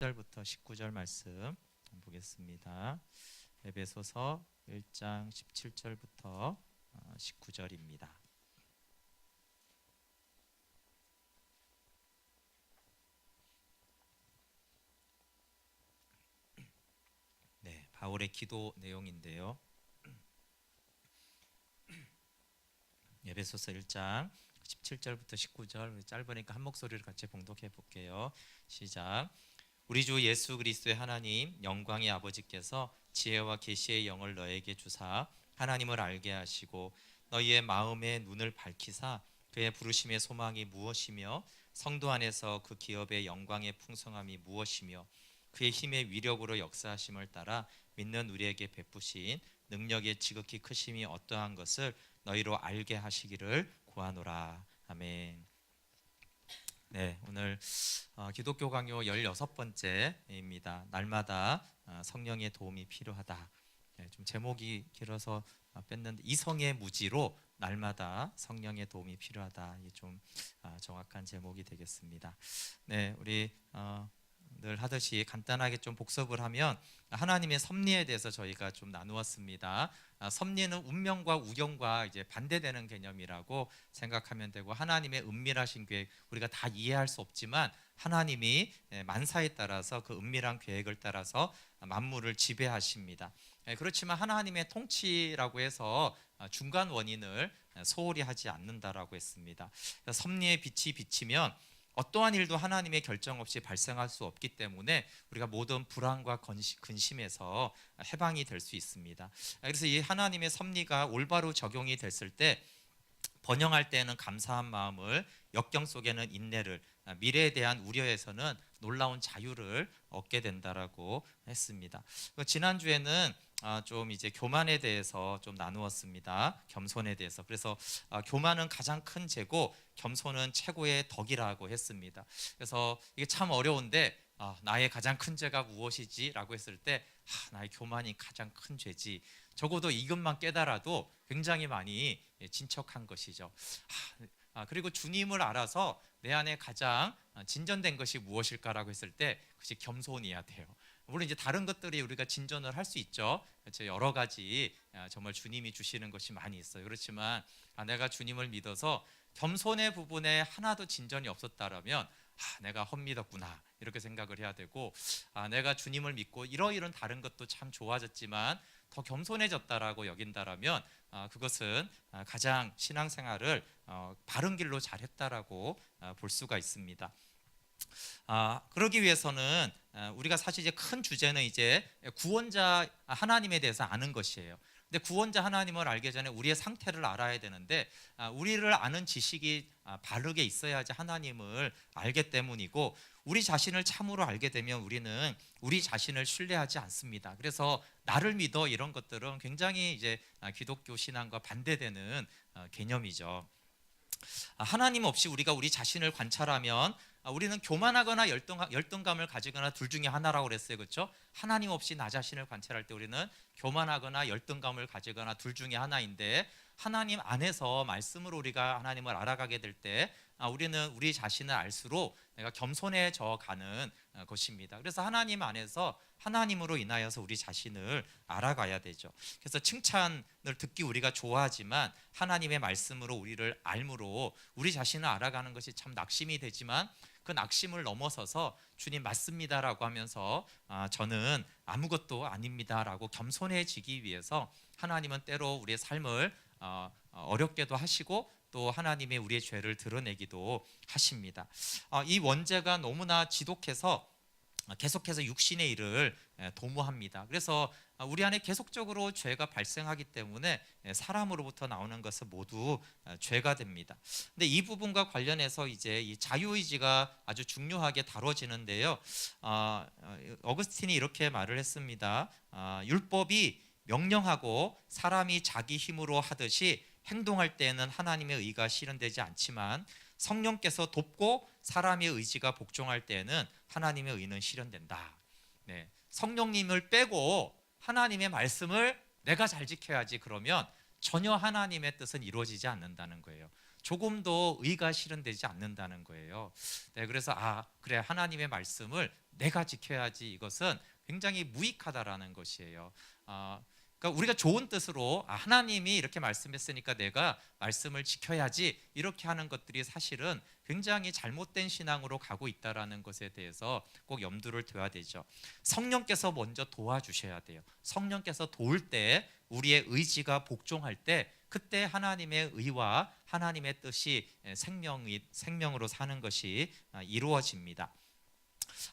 17절부터 19절 말씀 보겠습니다. 에베소서 1장 17절부터 19절입니다. 네, 바울의 기도 내용인데요. 에베소서 1장 17절부터 19절 짧으니까 한 목소리를 같이 봉독해 볼게요. 시작. 우리 주 예수 그리스도의 하나님 영광의 아버지께서 지혜와 계시의 영을 너에게 주사 하나님을 알게 하시고 너희의 마음의 눈을 밝히사 그의 부르심의 소망이 무엇이며 성도 안에서 그 기업의 영광의 풍성함이 무엇이며 그의 힘의 위력으로 역사하심을 따라 믿는 우리에게 베푸신 능력의 지극히 크심이 어떠한 것을 너희로 알게 하시기를 구하노라. 아멘. 네, 오늘 기독교 강요 16번째입니다. 날마다 성령의 도움이 필요하다. 네, 좀 제목이 길어서 뺐는데 이성의 무지로 날마다 성령의 도움이 필요하다. 이게 좀 정확한 제목이 되겠습니다. 네, 우리 늘 하듯이 간단하게 좀 복습을 하면 하나님의 섭리에 대해서 저희가 좀 나누었습니다. 섭리는 운명과 우연과 이제 반대되는 개념이라고 생각하면 되고, 하나님의 은밀하신 계획 우리가 다 이해할 수 없지만 하나님이 만사에 따라서 그 은밀한 계획을 따라서 만물을 지배하십니다. 그렇지만 하나님의 통치라고 해서 중간 원인을 소홀히 하지 않는다라고 했습니다. 섭리의 빛이 비치면 어떠한 일도 하나님의 결정 없이 발생할 수 없기 때문에 우리가 모든 불안과 근심에서 해방이 될 수 있습니다. 그래서 이 하나님의 섭리가 올바로 적용이 됐을 때 번영할 때는 감사한 마음을, 역경 속에는 인내를, 미래에 대한 우려에서는 놀라운 자유를 얻게 된다라고 했습니다. 지난주에는 좀 이제 교만에 대해서 좀 나누었습니다. 겸손에 대해서. 그래서 교만은 가장 큰 죄고 겸손은 최고의 덕이라고 했습니다. 그래서 이게 참 어려운데 나의 가장 큰 죄가 무엇이지? 라고 했을 때 나의 교만이 가장 큰 죄지. 적어도 이것만 깨달아도 굉장히 많이 진척한 것이죠. 그리고 주님을 알아서 내 안에 가장 진전된 것이 무엇일까라고 했을 때 그것이 겸손이어야 돼요. 물론 이제 다른 것들이 우리가 진전을 할 수 있죠. 그렇죠? 여러 가지 정말 주님이 주시는 것이 많이 있어요. 그렇지만 내가 주님을 믿어서 겸손의 부분에 하나도 진전이 없었다라면 내가 헛믿었구나 이렇게 생각을 해야 되고, 내가 주님을 믿고 이러이런 다른 것도 참 좋아졌지만 더 겸손해졌다라고 여긴다라면 그것은 가장 신앙생활을 바른 길로 잘했다라고 볼 수가 있습니다. 그러기 위해서는 우리가 사실 이제 큰 주제는 이제 구원자 하나님에 대해서 아는 것이에요. 근데 구원자 하나님을 알기 전에 우리의 상태를 알아야 되는데, 우리를 아는 지식이 바르게 있어야지 하나님을 알기 때문이고, 우리 자신을 참으로 알게 되면 우리는 우리 자신을 신뢰하지 않습니다. 그래서 나를 믿어 이런 것들은 굉장히 이제 기독교 신앙과 반대되는 개념이죠. 하나님 없이 우리가 우리 자신을 관찰하면 우리는 교만하거나 열등감을 가지거나 둘 중에 하나라고 그랬어요. 그렇죠? 하나님 없이 나 자신을 관찰할 때 우리는 교만하거나 열등감을 가지거나 둘 중에 하나인데, 하나님 안에서 말씀으로 우리가 하나님을 알아가게 될 때 우리는 우리 자신을 알수록 내가 겸손해져 가는 것입니다. 그래서 하나님 안에서 하나님으로 인하여서 우리 자신을 알아가야 되죠. 그래서 칭찬을 듣기 우리가 좋아하지만 하나님의 말씀으로 우리를 알므로 우리 자신을 알아가는 것이 참 낙심이 되지만, 그 낙심을 넘어서서 주님 맞습니다라고 하면서 저는 아무것도 아닙니다라고 겸손해지기 위해서 하나님은 때로 우리의 삶을 어렵게도 하시고 또 하나님의 우리의 죄를 드러내기도 하십니다. 이 원죄가 너무나 지독해서 계속해서 육신의 일을 도모합니다. 그래서 우리 안에 계속적으로 죄가 발생하기 때문에 사람으로부터 나오는 것은 모두 죄가 됩니다. 근데 이 부분과 관련해서 이제 이 자유의지가 아주 중요하게 다뤄지는데요. 어거스틴이 이렇게 말을 했습니다. 율법이 명령하고 사람이 자기 힘으로 하듯이 행동할 때에는 하나님의 의가 실현되지 않지만, 성령께서 돕고 사람의 의지가 복종할 때에는 하나님의 의는 실현된다. 네, 성령님을 빼고 하나님의 말씀을 내가 잘 지켜야지 그러면 전혀 하나님의 뜻은 이루어지지 않는다는 거예요. 조금도 의가 실현되지 않는다는 거예요. 네, 그래서 그래 하나님의 말씀을 내가 지켜야지, 이것은 굉장히 무익하다라는 것이에요. 그러니까 우리가 좋은 뜻으로 하나님이 이렇게 말씀했으니까 내가 말씀을 지켜야지, 이렇게 하는 것들이 사실은 굉장히 잘못된 신앙으로 가고 있다라는 것에 대해서 꼭 염두를 둬야 되죠. 성령께서 먼저 도와주셔야 돼요. 성령께서 도울 때, 우리의 의지가 복종할 때, 그때 하나님의 의와 하나님의 뜻이 생명으로 사는 것이 이루어집니다.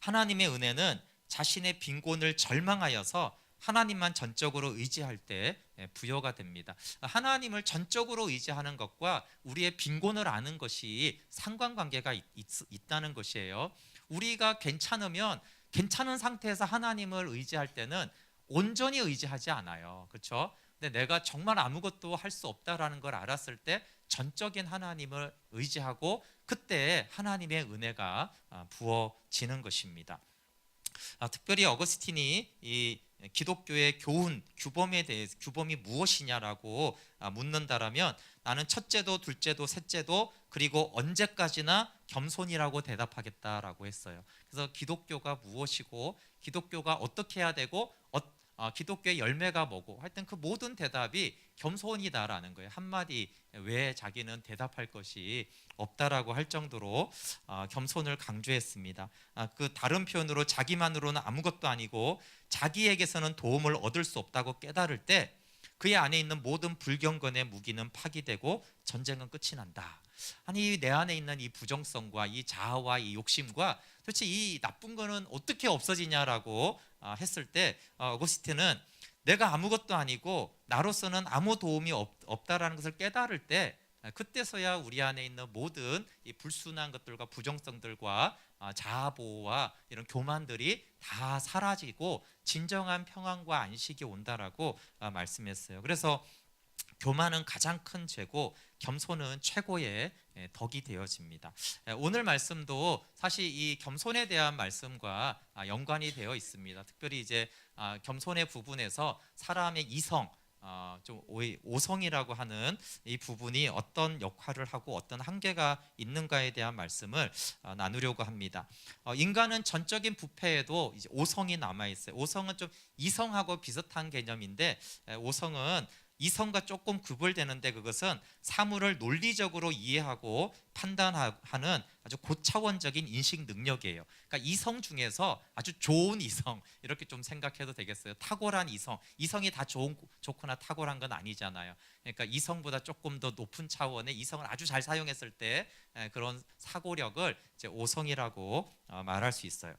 하나님의 은혜는 자신의 빈곤을 절망하여서 하나님만 전적으로 의지할 때 부여가 됩니다. 하나님을 전적으로 의지하는 것과 우리의 빈곤을 아는 것이 상관관계가 있다는 것이에요. 우리가 괜찮으면, 괜찮은 상태에서 하나님을 의지할 때는 온전히 의지하지 않아요. 그렇죠? 근데 내가 정말 아무것도 할 수 없다라는 걸 알았을 때 전적인 하나님을 의지하고, 그때 하나님의 은혜가 부어지는 것입니다. 특별히 어거스틴이 이 기독교의 교훈, 규범에 대해서, 규범이 무엇이냐라고 묻는다라면, 나는 첫째도 둘째도 셋째도 그리고 언제까지나 겸손이라고 대답하겠다라고 했어요. 그래서 기독교가 무엇이고, 기독교가 어떻게 해야 되고, 기독교의 열매가 뭐고, 하여튼 그 모든 대답이 겸손이다라는 거예요. 한마디 외에 자기는 대답할 것이 없다라고 할 정도로 겸손을 강조했습니다. 그 다른 표현으로 자기만으로는 아무것도 아니고 자기에게서는 도움을 얻을 수 없다고 깨달을 때, 그의 안에 있는 모든 불경건의 무기는 파기되고 전쟁은 끝이 난다. 아니, 내 안에 있는 이 부정성과 이 자아와 이 욕심과 도대체 이 나쁜 거는 어떻게 없어지냐라고 했을 때, 어거스틴은 내가 아무것도 아니고 나로서는 아무 도움이 없다라는 것을 깨달을 때, 그때서야 우리 안에 있는 모든 이 불순한 것들과 부정성들과 자아보호와 이런 교만들이 다 사라지고 진정한 평안과 안식이 온다라고 말씀했어요. 그래서 교만은 가장 큰 죄고 겸손은 최고의 덕이 되어집니다. 오늘 말씀도 사실 이 겸손에 대한 말씀과 연관이 되어 있습니다. 특별히 이제 겸손의 부분에서 사람의 이성, 좀 오성이라고 하는 이 부분이 어떤 역할을 하고 어떤 한계가 있는가에 대한 말씀을 나누려고 합니다. 인간은 전적인 부패에도 이제 오성이 남아 있어요. 오성은 좀 이성하고 비슷한 개념인데, 오성은 이성과 조금 구별되는데, 그것은 사물을 논리적으로 이해하고 판단하는 아주 고차원적인 인식 능력이에요. 그러니까 이성 중에서 아주 좋은 이성, 이렇게 좀 생각해도 되겠어요. 탁월한 이성, 이성이 다 좋거나 탁월한 건 아니잖아요. 그러니까 이성보다 조금 더 높은 차원의 이성을 아주 잘 사용했을 때 그런 사고력을 이제 오성이라고 말할 수 있어요.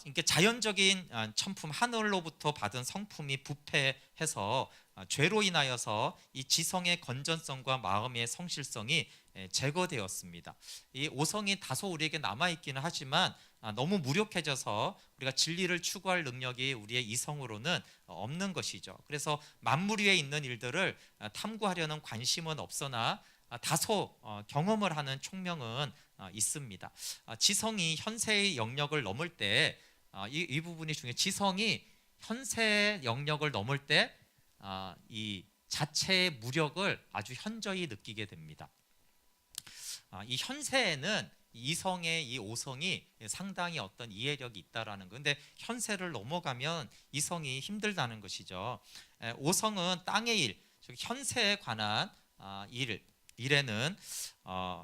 이렇게 자연적인 천품, 하늘로부터 받은 성품이 부패해서 죄로 인하여서 이 지성의 건전성과 마음의 성실성이 제거되었습니다. 이 오성이 다소 우리에게 남아있기는 하지만 너무 무력해져서 우리가 진리를 추구할 능력이 우리의 이성으로는 없는 것이죠. 그래서 만물 위에 있는 일들을 탐구하려는 관심은 없으나 다소 경험을 하는 총명은 있습니다. 지성이 현세의 영역을 넘을 때, 이 부분이 중요해요. 지성이 현세의 영역을 넘을 때 이 자체의 무력을 아주 현저히 느끼게 됩니다. 이 현세에는 이성의 이 오성이 상당히 어떤 이해력이 있다라는 거. 근데 현세를 넘어가면 이성이 힘들다는 것이죠. 오성은 땅의 일, 즉 현세에 관한 일에는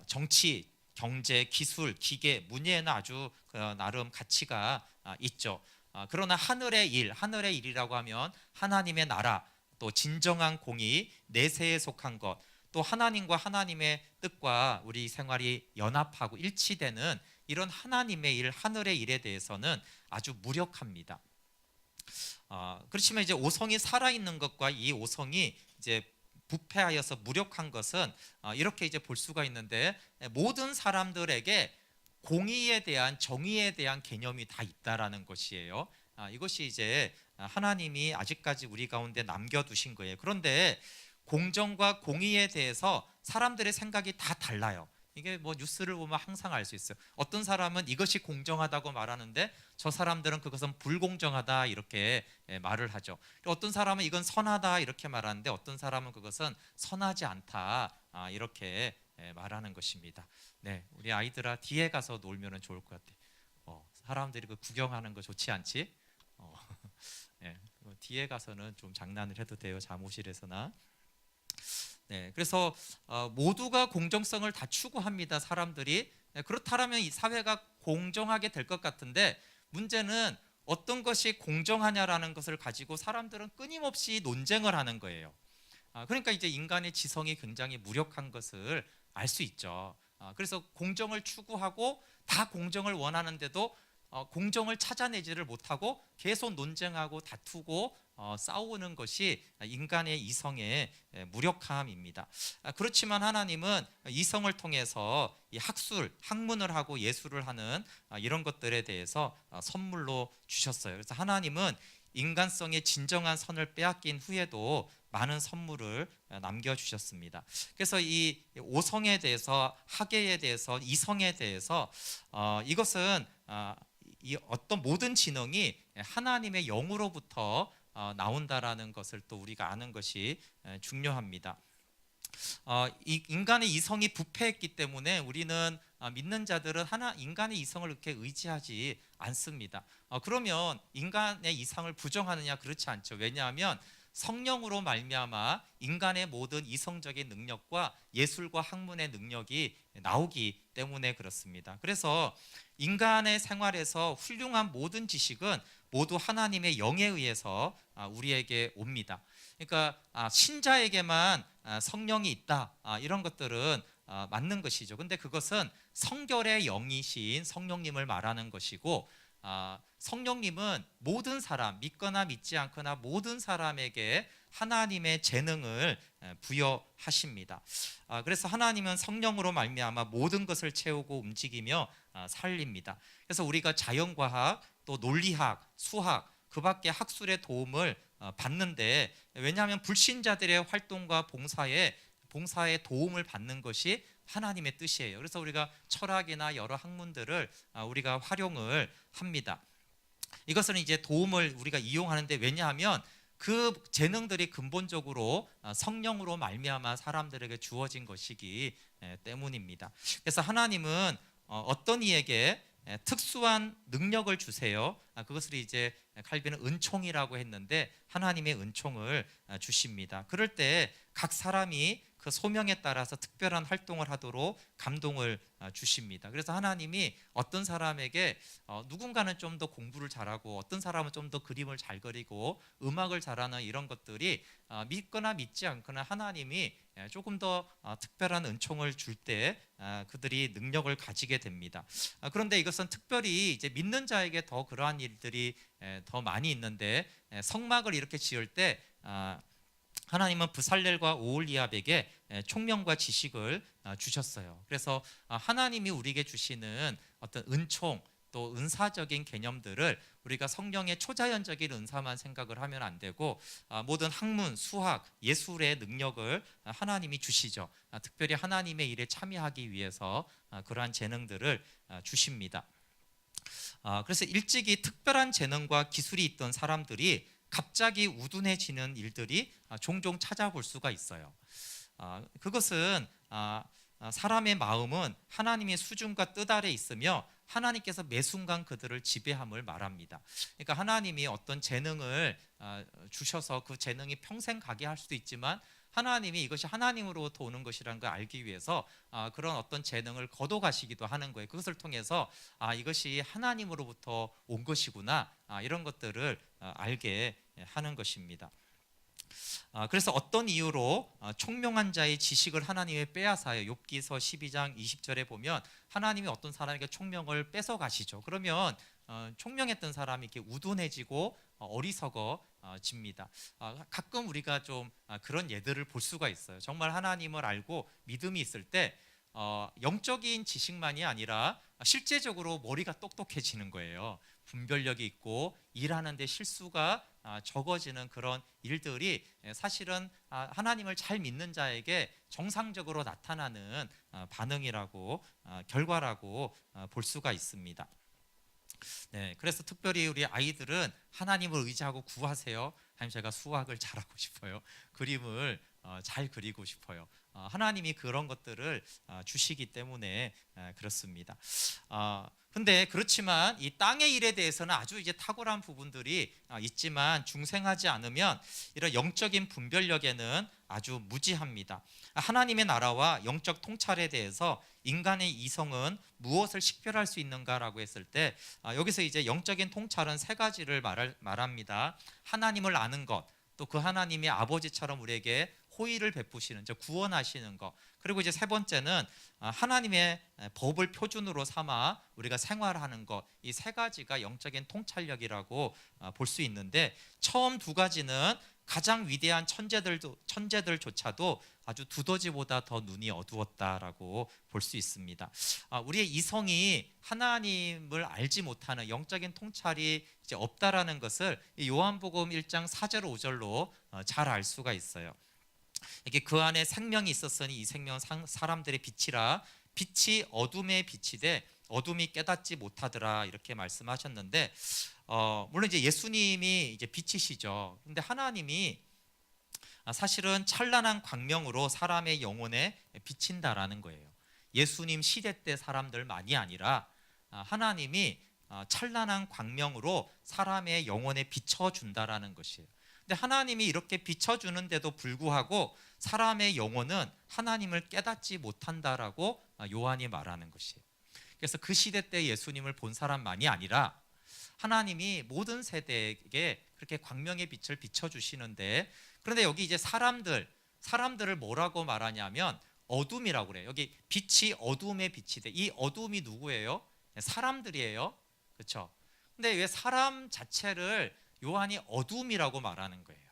정치, 경제, 기술, 기계, 문예에는 아주 나름 가치가 있죠. 그러나 하늘의 일이라고 하면 하나님의 나라, 또 진정한 공의, 내세에 속한 것, 또 하나님과 하나님의 뜻과 우리 생활이 연합하고 일치되는 이런 하나님의 일, 하늘의 일에 대해서는 아주 무력합니다. 그렇지만 이제 오성이 살아있는 것과 이 오성이 이제 부패하여서 무력한 것은 이렇게 이제 볼 수가 있는데, 모든 사람들에게 공의에 대한, 정의에 대한 개념이 다 있다라는 것이에요. 이것이 이제 하나님이 아직까지 우리 가운데 남겨두신 거예요. 그런데 공정과 공의에 대해서 사람들의 생각이 다 달라요. 이게 뭐 뉴스를 보면 항상 알 수 있어요. 어떤 사람은 이것이 공정하다고 말하는데 저 사람들은 그것은 불공정하다 이렇게 말을 하죠. 어떤 사람은 이건 선하다 이렇게 말하는데 어떤 사람은 그것은 선하지 않다 이렇게 말하는 것입니다. 네, 우리 아이들아 뒤에 가서 놀면 좋을 것 같아요. 사람들이 그 구경하는 거 좋지 않지? 예, 뒤에 가서는 좀 장난을 해도 돼요, 사무실에서나. 네, 그래서 모두가 공정성을 다 추구합니다, 사람들이. 그렇다면 이 사회가 공정하게 될 것 같은데, 문제는 어떤 것이 공정하냐라는 것을 가지고 사람들은 끊임없이 논쟁을 하는 거예요. 그러니까 이제 인간의 지성이 굉장히 무력한 것을 알 수 있죠. 그래서 공정을 추구하고 다 공정을 원하는데도 공정을 찾아내지를 못하고 계속 논쟁하고 다투고 싸우는 것이 인간의 이성의 무력함입니다. 그렇지만 하나님은 이성을 통해서 이 학술, 학문을 하고 예술을 하는 이런 것들에 대해서 선물로 주셨어요. 그래서 하나님은 인간성의 진정한 선을 빼앗긴 후에도 많은 선물을 남겨주셨습니다. 그래서 이 오성에 대해서, 학예에 대해서, 이성에 대해서 이것은 이 어떤 모든 지능이 하나님의 영으로부터 나온다라는 것을 또 우리가 아는 것이 중요합니다. 이 인간의 이성이 부패했기 때문에 우리는 믿는 자들은 인간의 이성을 그렇게 의지하지 않습니다. 그러면 인간의 이성을 부정하느냐? 그렇지 않죠. 왜냐하면 성령으로 말미암아 인간의 모든 이성적인 능력과 예술과 학문의 능력이 나오기 때문에 그렇습니다. 그래서 인간의 생활에서 훌륭한 모든 지식은 모두 하나님의 영에 의해서 우리에게 옵니다. 그러니까 신자에게만 성령이 있다, 이런 것들은 맞는 것이죠. 근데 그것은 성결의 영이신 성령님을 말하는 것이고, 성령님은 모든 사람, 믿거나 믿지 않거나 모든 사람에게 하나님의 재능을 부여하십니다. 그래서 하나님은 성령으로 말미암아 모든 것을 채우고 움직이며 살립니다. 그래서 우리가 자연과학, 또 논리학, 수학, 그 밖에 학술의 도움을 받는데, 왜냐하면 불신자들의 활동과 봉사에 도움을 받는 것이 하나님의 뜻이에요. 그래서 우리가 철학이나 여러 학문들을 우리가 활용을 합니다. 이것은 이제 도움을 우리가 이용하는데, 왜냐하면 그 재능들이 근본적으로 성령으로 말미암아 사람들에게 주어진 것이기 때문입니다. 그래서 하나님은 어떤 이에게 특수한 능력을 주세요. 그것을 이제 칼빈은 은총이라고 했는데, 하나님의 은총을 주십니다. 그럴 때 각 사람이 그 소명에 따라서 특별한 활동을 하도록 감동을 주십니다. 그래서 하나님이 어떤 사람에게 누군가는 좀 더 공부를 잘하고, 어떤 사람은 좀 더 그림을 잘 그리고 음악을 잘하는 이런 것들이 믿거나 믿지 않거나 하나님이 조금 더 특별한 은총을 줄 때 그들이 능력을 가지게 됩니다. 그런데 이것은 특별히 이제 믿는 자에게 더 그러한 일들이 더 많이 있는데, 성막을 이렇게 지을 때 하나님은 브살렐과 오홀리압에게 총명과 지식을 주셨어요. 그래서 하나님이 우리에게 주시는 어떤 은총, 또 은사적인 개념들을 우리가 성령의 초자연적인 은사만 생각을 하면 안 되고, 모든 학문, 수학, 예술의 능력을 하나님이 주시죠. 특별히 하나님의 일에 참여하기 위해서 그러한 재능들을 주십니다. 그래서 일찍이 특별한 재능과 기술이 있던 사람들이 갑자기 우둔해지는 일들이 종종 찾아볼 수가 있어요. 그것은 사람의 마음은 하나님의 수준과 뜻 아래 있으며 하나님께서 매 순간 그들을 지배함을 말합니다. 그러니까 하나님이 어떤 재능을 주셔서 그 재능이 평생 가게 할 수도 있지만, 하나님이 이것이 하나님으로부터 오는 것이라는 걸 알기 위해서 그런 어떤 재능을 거둬가시기도 하는 거예요. 그것을 통해서 이것이 하나님으로부터 온 것이구나, 이런 것들을 알게 하는 것입니다. 그래서 어떤 이유로 총명한 자의 지식을 하나님이 빼앗아요. 욥기서 12장 20절에 보면 하나님이 어떤 사람에게 총명을 뺏어 가시죠. 그러면 총명했던 사람이 이렇게 우둔해지고 어리석어집니다. 가끔 우리가 좀 그런 예들을 볼 수가 있어요. 정말 하나님을 알고 믿음이 있을 때 영적인 지식만이 아니라 실제적으로 머리가 똑똑해지는 거예요. 분별력이 있고 일하는데 실수가 적어지는 그런 일들이 사실은 하나님을 잘 믿는 자에게 정상적으로 나타나는 반응이라고, 결과라고 볼 수가 있습니다. 네, 그래서 특별히 우리 아이들은 하나님을 의지하고 구하세요. 하나님, 제가 수학을 잘하고 싶어요. 그림을 잘 그리고 싶어요. 하나님이 그런 것들을 주시기 때문에 그렇습니다. 근데 그렇지만 이 땅의 일에 대해서는 아주 이제 탁월한 부분들이 있지만 중생하지 않으면 이런 영적인 분별력에는 아주 무지합니다. 하나님의 나라와 영적 통찰에 대해서 인간의 이성은 무엇을 식별할 수 있는가라고 했을 때 여기서 이제 영적인 통찰은 세 가지를 말합니다. 하나님을 아는 것, 또 그 하나님이 아버지처럼 우리에게 호의를 베푸시는, 즉 구원하시는 것. 그리고 이제 세 번째는 하나님의 법을 표준으로 삼아 우리가 생활하는 것. 이 세 가지가 영적인 통찰력이라고 볼 수 있는데, 처음 두 가지는 가장 위대한 천재들조차도 아주 두더지보다 더 눈이 어두웠다라고 볼 수 있습니다. 우리의 이성이 하나님을 알지 못하는, 영적인 통찰이 이제 없다라는 것을 요한복음 1장 4절 5절로 잘 알 수가 있어요. 이게 그 안에 생명이 있었으니 이 생명은 사람들의 빛이라, 빛이 어둠의 빛이 돼 어둠이 깨닫지 못하더라, 이렇게 말씀하셨는데, 물론 이제 예수님이 이제 빛이시죠. 근데 하나님이 사실은 찬란한 광명으로 사람의 영혼에 비친다라는 거예요. 예수님 시대 때 사람들만이 아니라 하나님이 찬란한 광명으로 사람의 영혼에 비춰준다라는 것이에요. 근데 하나님이 이렇게 비춰주는데도 불구하고 사람의 영혼은 하나님을 깨닫지 못한다라고 요한이 말하는 것이에요. 그래서 그 시대 때 예수님을 본 사람만이 아니라 하나님이 모든 세대에게 그렇게 광명의 빛을 비춰주시는데, 그런데 여기 이제 사람들을 뭐라고 말하냐면 어둠이라고 그래요. 여기 빛이 어둠의 빛이 돼. 이 어둠이 누구예요? 사람들이에요. 그렇죠? 근데 왜 사람 자체를 요한이 어둠이라고 말하는 거예요?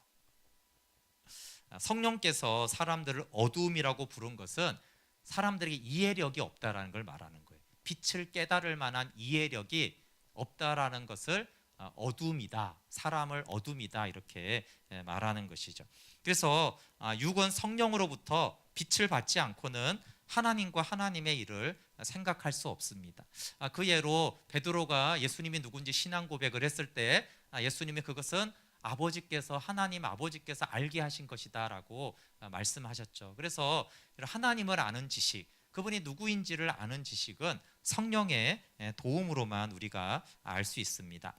성령께서 사람들을 어둠이라고 부른 것은 사람들에게 이해력이 없다라는 걸 말하는 거예요. 빛을 깨달을 만한 이해력이 없다라는 것을 어둠이다, 사람을 어둠이다, 이렇게 말하는 것이죠. 그래서 육은 성령으로부터 빛을 받지 않고는 하나님과 하나님의 일을 생각할 수 없습니다. 그 예로 베드로가 예수님이 누군지 신앙 고백을 했을 때 예수님이 그것은 하나님 아버지께서 알게 하신 것이다라고 말씀하셨죠. 그래서 하나님을 아는 지식, 그분이 누구인지를 아는 지식은 성령의 도움으로만 우리가 알 수 있습니다.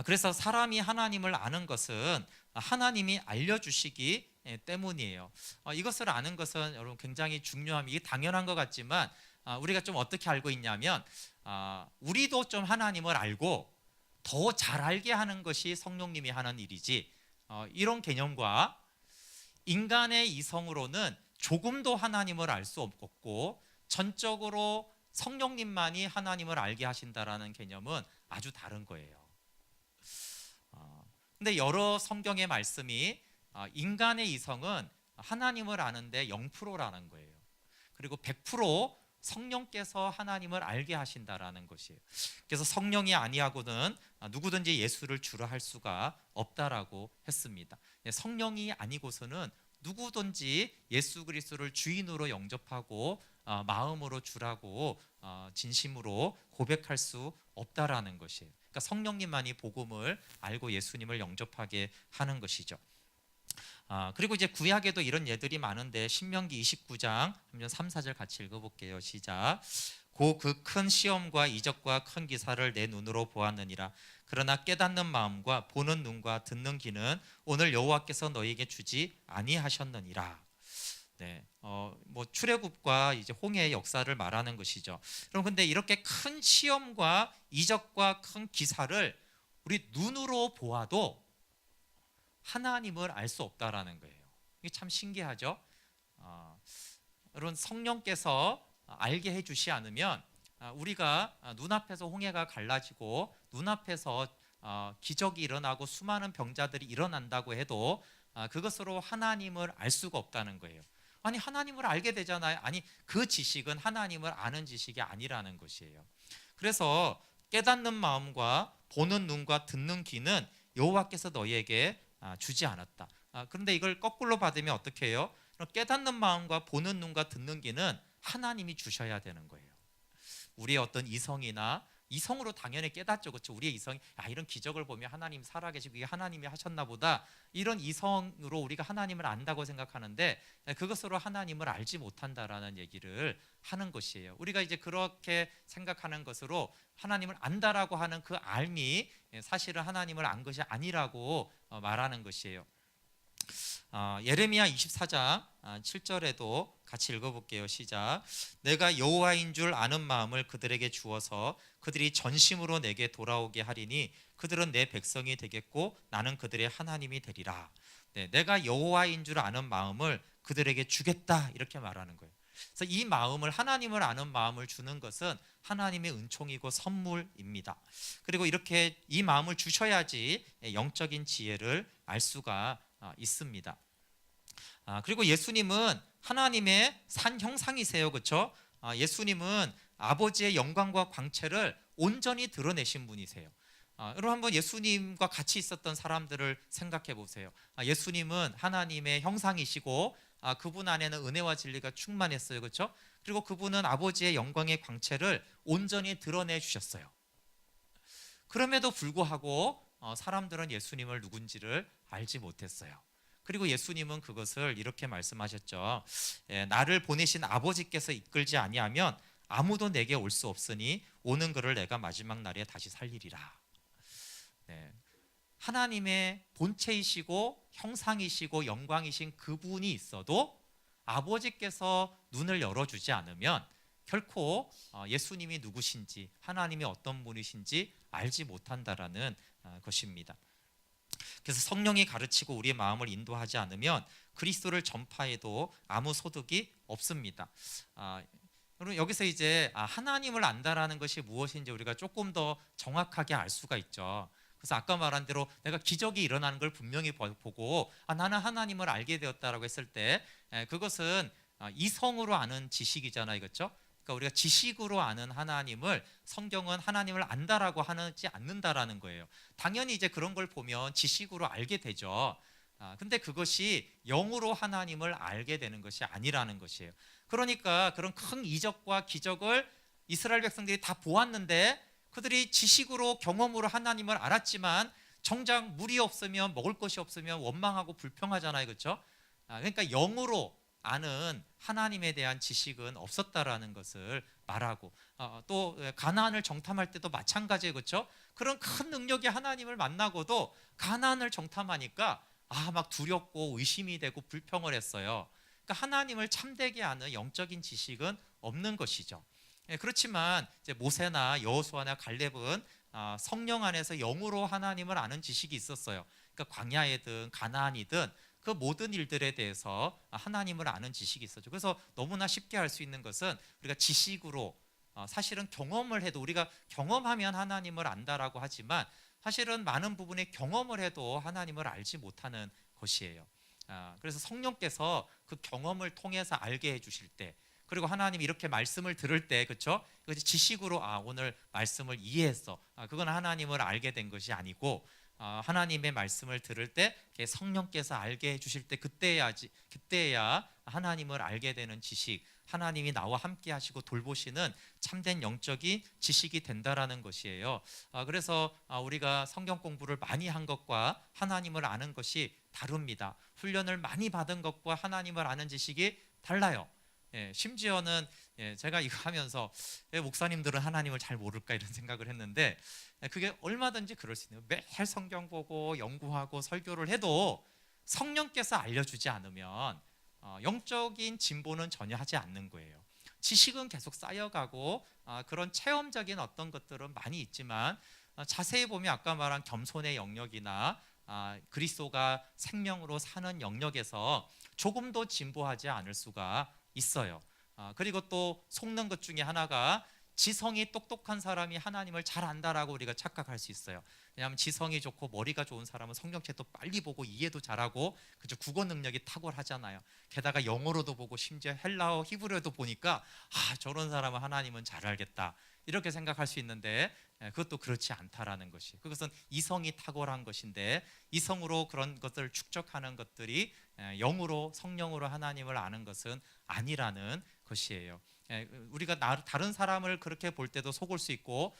그래서 사람이 하나님을 아는 것은 하나님이 알려주시기 때문이에요. 이것을 아는 것은 여러분 굉장히 중요합니다. 이게 당연한 것 같지만 우리가 좀 어떻게 알고 있냐면 우리도 좀 하나님을 알고 더 잘 알게 하는 것이 성령님이 하는 일이지, 이런 개념과 인간의 이성으로는 조금도 하나님을 알 수 없고 전적으로 성령님만이 하나님을 알게 하신다라는 개념은 아주 다른 거예요. 근데 여러 성경의 말씀이 인간의 이성은 하나님을 아는데 0%라는 거예요. 그리고 100% 성령께서 하나님을 알게 하신다라는 것이에요. 그래서 성령이 아니하고는 누구든지 예수를 주라 할 수가 없다라고 했습니다. 성령이 아니고서는 누구든지 예수 그리스도를 주인으로 영접하고 마음으로 주라고 진심으로 고백할 수 없다라는 것이에요. 그러니까 성령님만이 복음을 알고 예수님을 영접하게 하는 것이죠. 그리고 이제 구약에도 이런 예들이 많은데 신명기 29장 3, 4절 같이 읽어볼게요. 시작. 그 큰 시험과 이적과 큰 기사를 내 눈으로 보았느니라. 그러나 깨닫는 마음과 보는 눈과 듣는 귀는 오늘 여호와께서 너희에게 주지 아니하셨느니라. 네, 뭐 출애굽과 이제 홍해의 역사를 말하는 것이죠. 그럼 근데 이렇게 큰 시험과 이적과 큰 기사를 우리 눈으로 보아도 하나님을 알 수 없다라는 거예요. 이게 참 신기하죠. 여러분, 성령께서 알게 해주시 않으면 우리가 눈앞에서 홍해가 갈라지고 눈앞에서 기적이 일어나고 수많은 병자들이 일어난다고 해도 그것으로 하나님을 알 수가 없다는 거예요. 아니, 하나님을 알게 되잖아요. 아니, 그 지식은 하나님을 아는 지식이 아니라는 것이에요. 그래서 깨닫는 마음과 보는 눈과 듣는 귀는 여호와께서 너희에게 주지 않았다. 그런데 이걸 거꾸로 받으면 어떻게 해요? 깨닫는 마음과 보는 눈과 듣는 귀는 하나님이 주셔야 되는 거예요. 우리의 어떤 이성이나 이성으로 당연히 깨닫죠. 그렇죠? 우리의 이성이 이런 기적을 보면 하나님 살아계시고 이게 하나님이 하셨나 보다, 이런 이성으로 우리가 하나님을 안다고 생각하는데 그것으로 하나님을 알지 못한다라는 얘기를 하는 것이에요. 우리가 이제 그렇게 생각하는 것으로 하나님을 안다라고 하는 그 알미, 사실은 하나님을 안 것이 아니라고 말하는 것이에요. 예레미야 24장 7절에도 같이 읽어볼게요. 시작. 내가 여호와인 줄 아는 마음을 그들에게 주어서 그들이 전심으로 내게 돌아오게 하리니 그들은 내 백성이 되겠고 나는 그들의 하나님이 되리라. 네, 내가 여호와인 줄 아는 마음을 그들에게 주겠다, 이렇게 말하는 거예요. 그래서 이 마음을, 하나님을 아는 마음을 주는 것은 하나님의 은총이고 선물입니다. 그리고 이렇게 이 마음을 주셔야지 영적인 지혜를 알 수가 있습니다. 그리고 예수님은 하나님의 산 형상이세요. 그렇죠? 예수님은 아버지의 영광과 광채를 온전히 드러내신 분이세요. 여러분 한번 예수님과 같이 있었던 사람들을 생각해 보세요. 예수님은 하나님의 형상이시고 그분 안에는 은혜와 진리가 충만했어요. 그렇죠? 그리고 그분은 아버지의 영광의 광채를 온전히 드러내 주셨어요. 그럼에도 불구하고 사람들은 예수님을 누군지를 알지 못했어요. 그리고 예수님은 그것을 이렇게 말씀하셨죠. 나를 보내신 아버지께서 이끌지 아니하면 아무도 내게 올 수 없으니 오는 그를 내가 마지막 날에 다시 살리리라. 네. 하나님의 본체이시고 형상이시고 영광이신 그분이 있어도 아버지께서 눈을 열어주지 않으면 결코 예수님이 누구신지, 하나님이 어떤 분이신지 알지 못한다라는 것입니다. 그래서 성령이 가르치고 우리의 마음을 인도하지 않으면 그리스도를 전파해도 아무 소득이 없습니다. 여러분 여기서 이제 하나님을 안다라는 것이 무엇인지 우리가 조금 더 정확하게 알 수가 있죠. 그래서 아까 말한 대로 내가 기적이 일어나는 걸 분명히 보고 나는 하나님을 알게 되었다라고 했을 때 그것은 이성으로 아는 지식이잖아요. 그렇죠? 그러니까 우리가 지식으로 아는 하나님을, 성경은 하나님을 안다라고 하지 않는다라는 거예요. 당연히 이제 그런 걸 보면 지식으로 알게 되죠. 근데 그것이 영으로 하나님을 알게 되는 것이 아니라는 것이에요. 그러니까 그런 큰 이적과 기적을 이스라엘 백성들이 다 보았는데 그들이 지식으로, 경험으로 하나님을 알았지만 정작 물이 없으면, 먹을 것이 없으면 원망하고 불평하잖아요. 그렇죠? 그러니까 영으로 아는 하나님에 대한 지식은 없었다라는 것을 말하고, 또 가나안을 정탐할 때도 마찬가지예요. 그렇죠? 그런 큰 능력의 하나님을 만나고도 가나안을 정탐하니까 막 두렵고 의심이 되고 불평을 했어요. 그러니까 하나님을 참되게 아는 영적인 지식은 없는 것이죠. 그렇지만 이제 모세나 여호수아나 갈렙은 성령 안에서 영으로 하나님을 아는 지식이 있었어요. 그러니까 광야이든 가나안이든 그 모든 일들에 대해서 하나님을 아는 지식이 있었죠. 그래서 너무나 쉽게 알 수 있는 것은 우리가 지식으로, 사실은 경험을 해도, 우리가 경험하면 하나님을 안다라고 하지만 사실은 많은 부분에 경험을 해도 하나님을 알지 못하는 것이에요. 그래서 성령께서 그 경험을 통해서 알게 해주실 때, 그리고 하나님 이렇게 말씀을 들을 때, 그렇죠? 지식으로 오늘 말씀을 이해했어. 그건 하나님을 알게 된 것이 아니고 하나님의 말씀을 들을 때 성령께서 알게 해주실 때 그때야 하나님을 알게 되는 지식, 하나님이 나와 함께 하시고 돌보시는 참된 영적인 지식이 된다라는 것이에요. 그래서 우리가 성경 공부를 많이 한 것과 하나님을 아는 것이 다릅니다. 훈련을 많이 받은 것과 하나님을 아는 지식이 달라요. 심지어는 제가 이거 하면서 목사님들은 하나님을 잘 모를까 이런 생각을 했는데 그게 얼마든지 그럴 수 있네요. 매일 성경 보고 연구하고 설교를 해도 성령께서 알려주지 않으면 영적인 진보는 전혀 하지 않는 거예요. 지식은 계속 쌓여가고 그런 체험적인 어떤 것들은 많이 있지만 자세히 보면 아까 말한 겸손의 영역이나 그리스도가 생명으로 사는 영역에서 조금도 진보하지 않을 수가 있어요. 그리고 또 속는 것 중에 하나가 지성이 똑똑한 사람이 하나님을 잘 안다라고 우리가 착각할 수 있어요. 왜냐하면 지성이 좋고 머리가 좋은 사람은 성경책도 빨리 보고 이해도 잘하고, 그죠? 국어 능력이 탁월하잖아요. 게다가 영어로도 보고 심지어 헬라어, 히브리어도 보니까 저런 사람은 하나님은 잘 알겠다 이렇게 생각할 수 있는데 그것도 그렇지 않다라는 것이, 그것은 이성이 탁월한 것인데 이성으로 그런 것들을 축적하는 것들이 영으로, 성령으로 하나님을 아는 것은 아니라는 것이에요. 우리가 다른 사람을 그렇게 볼 때도 속을 수 있고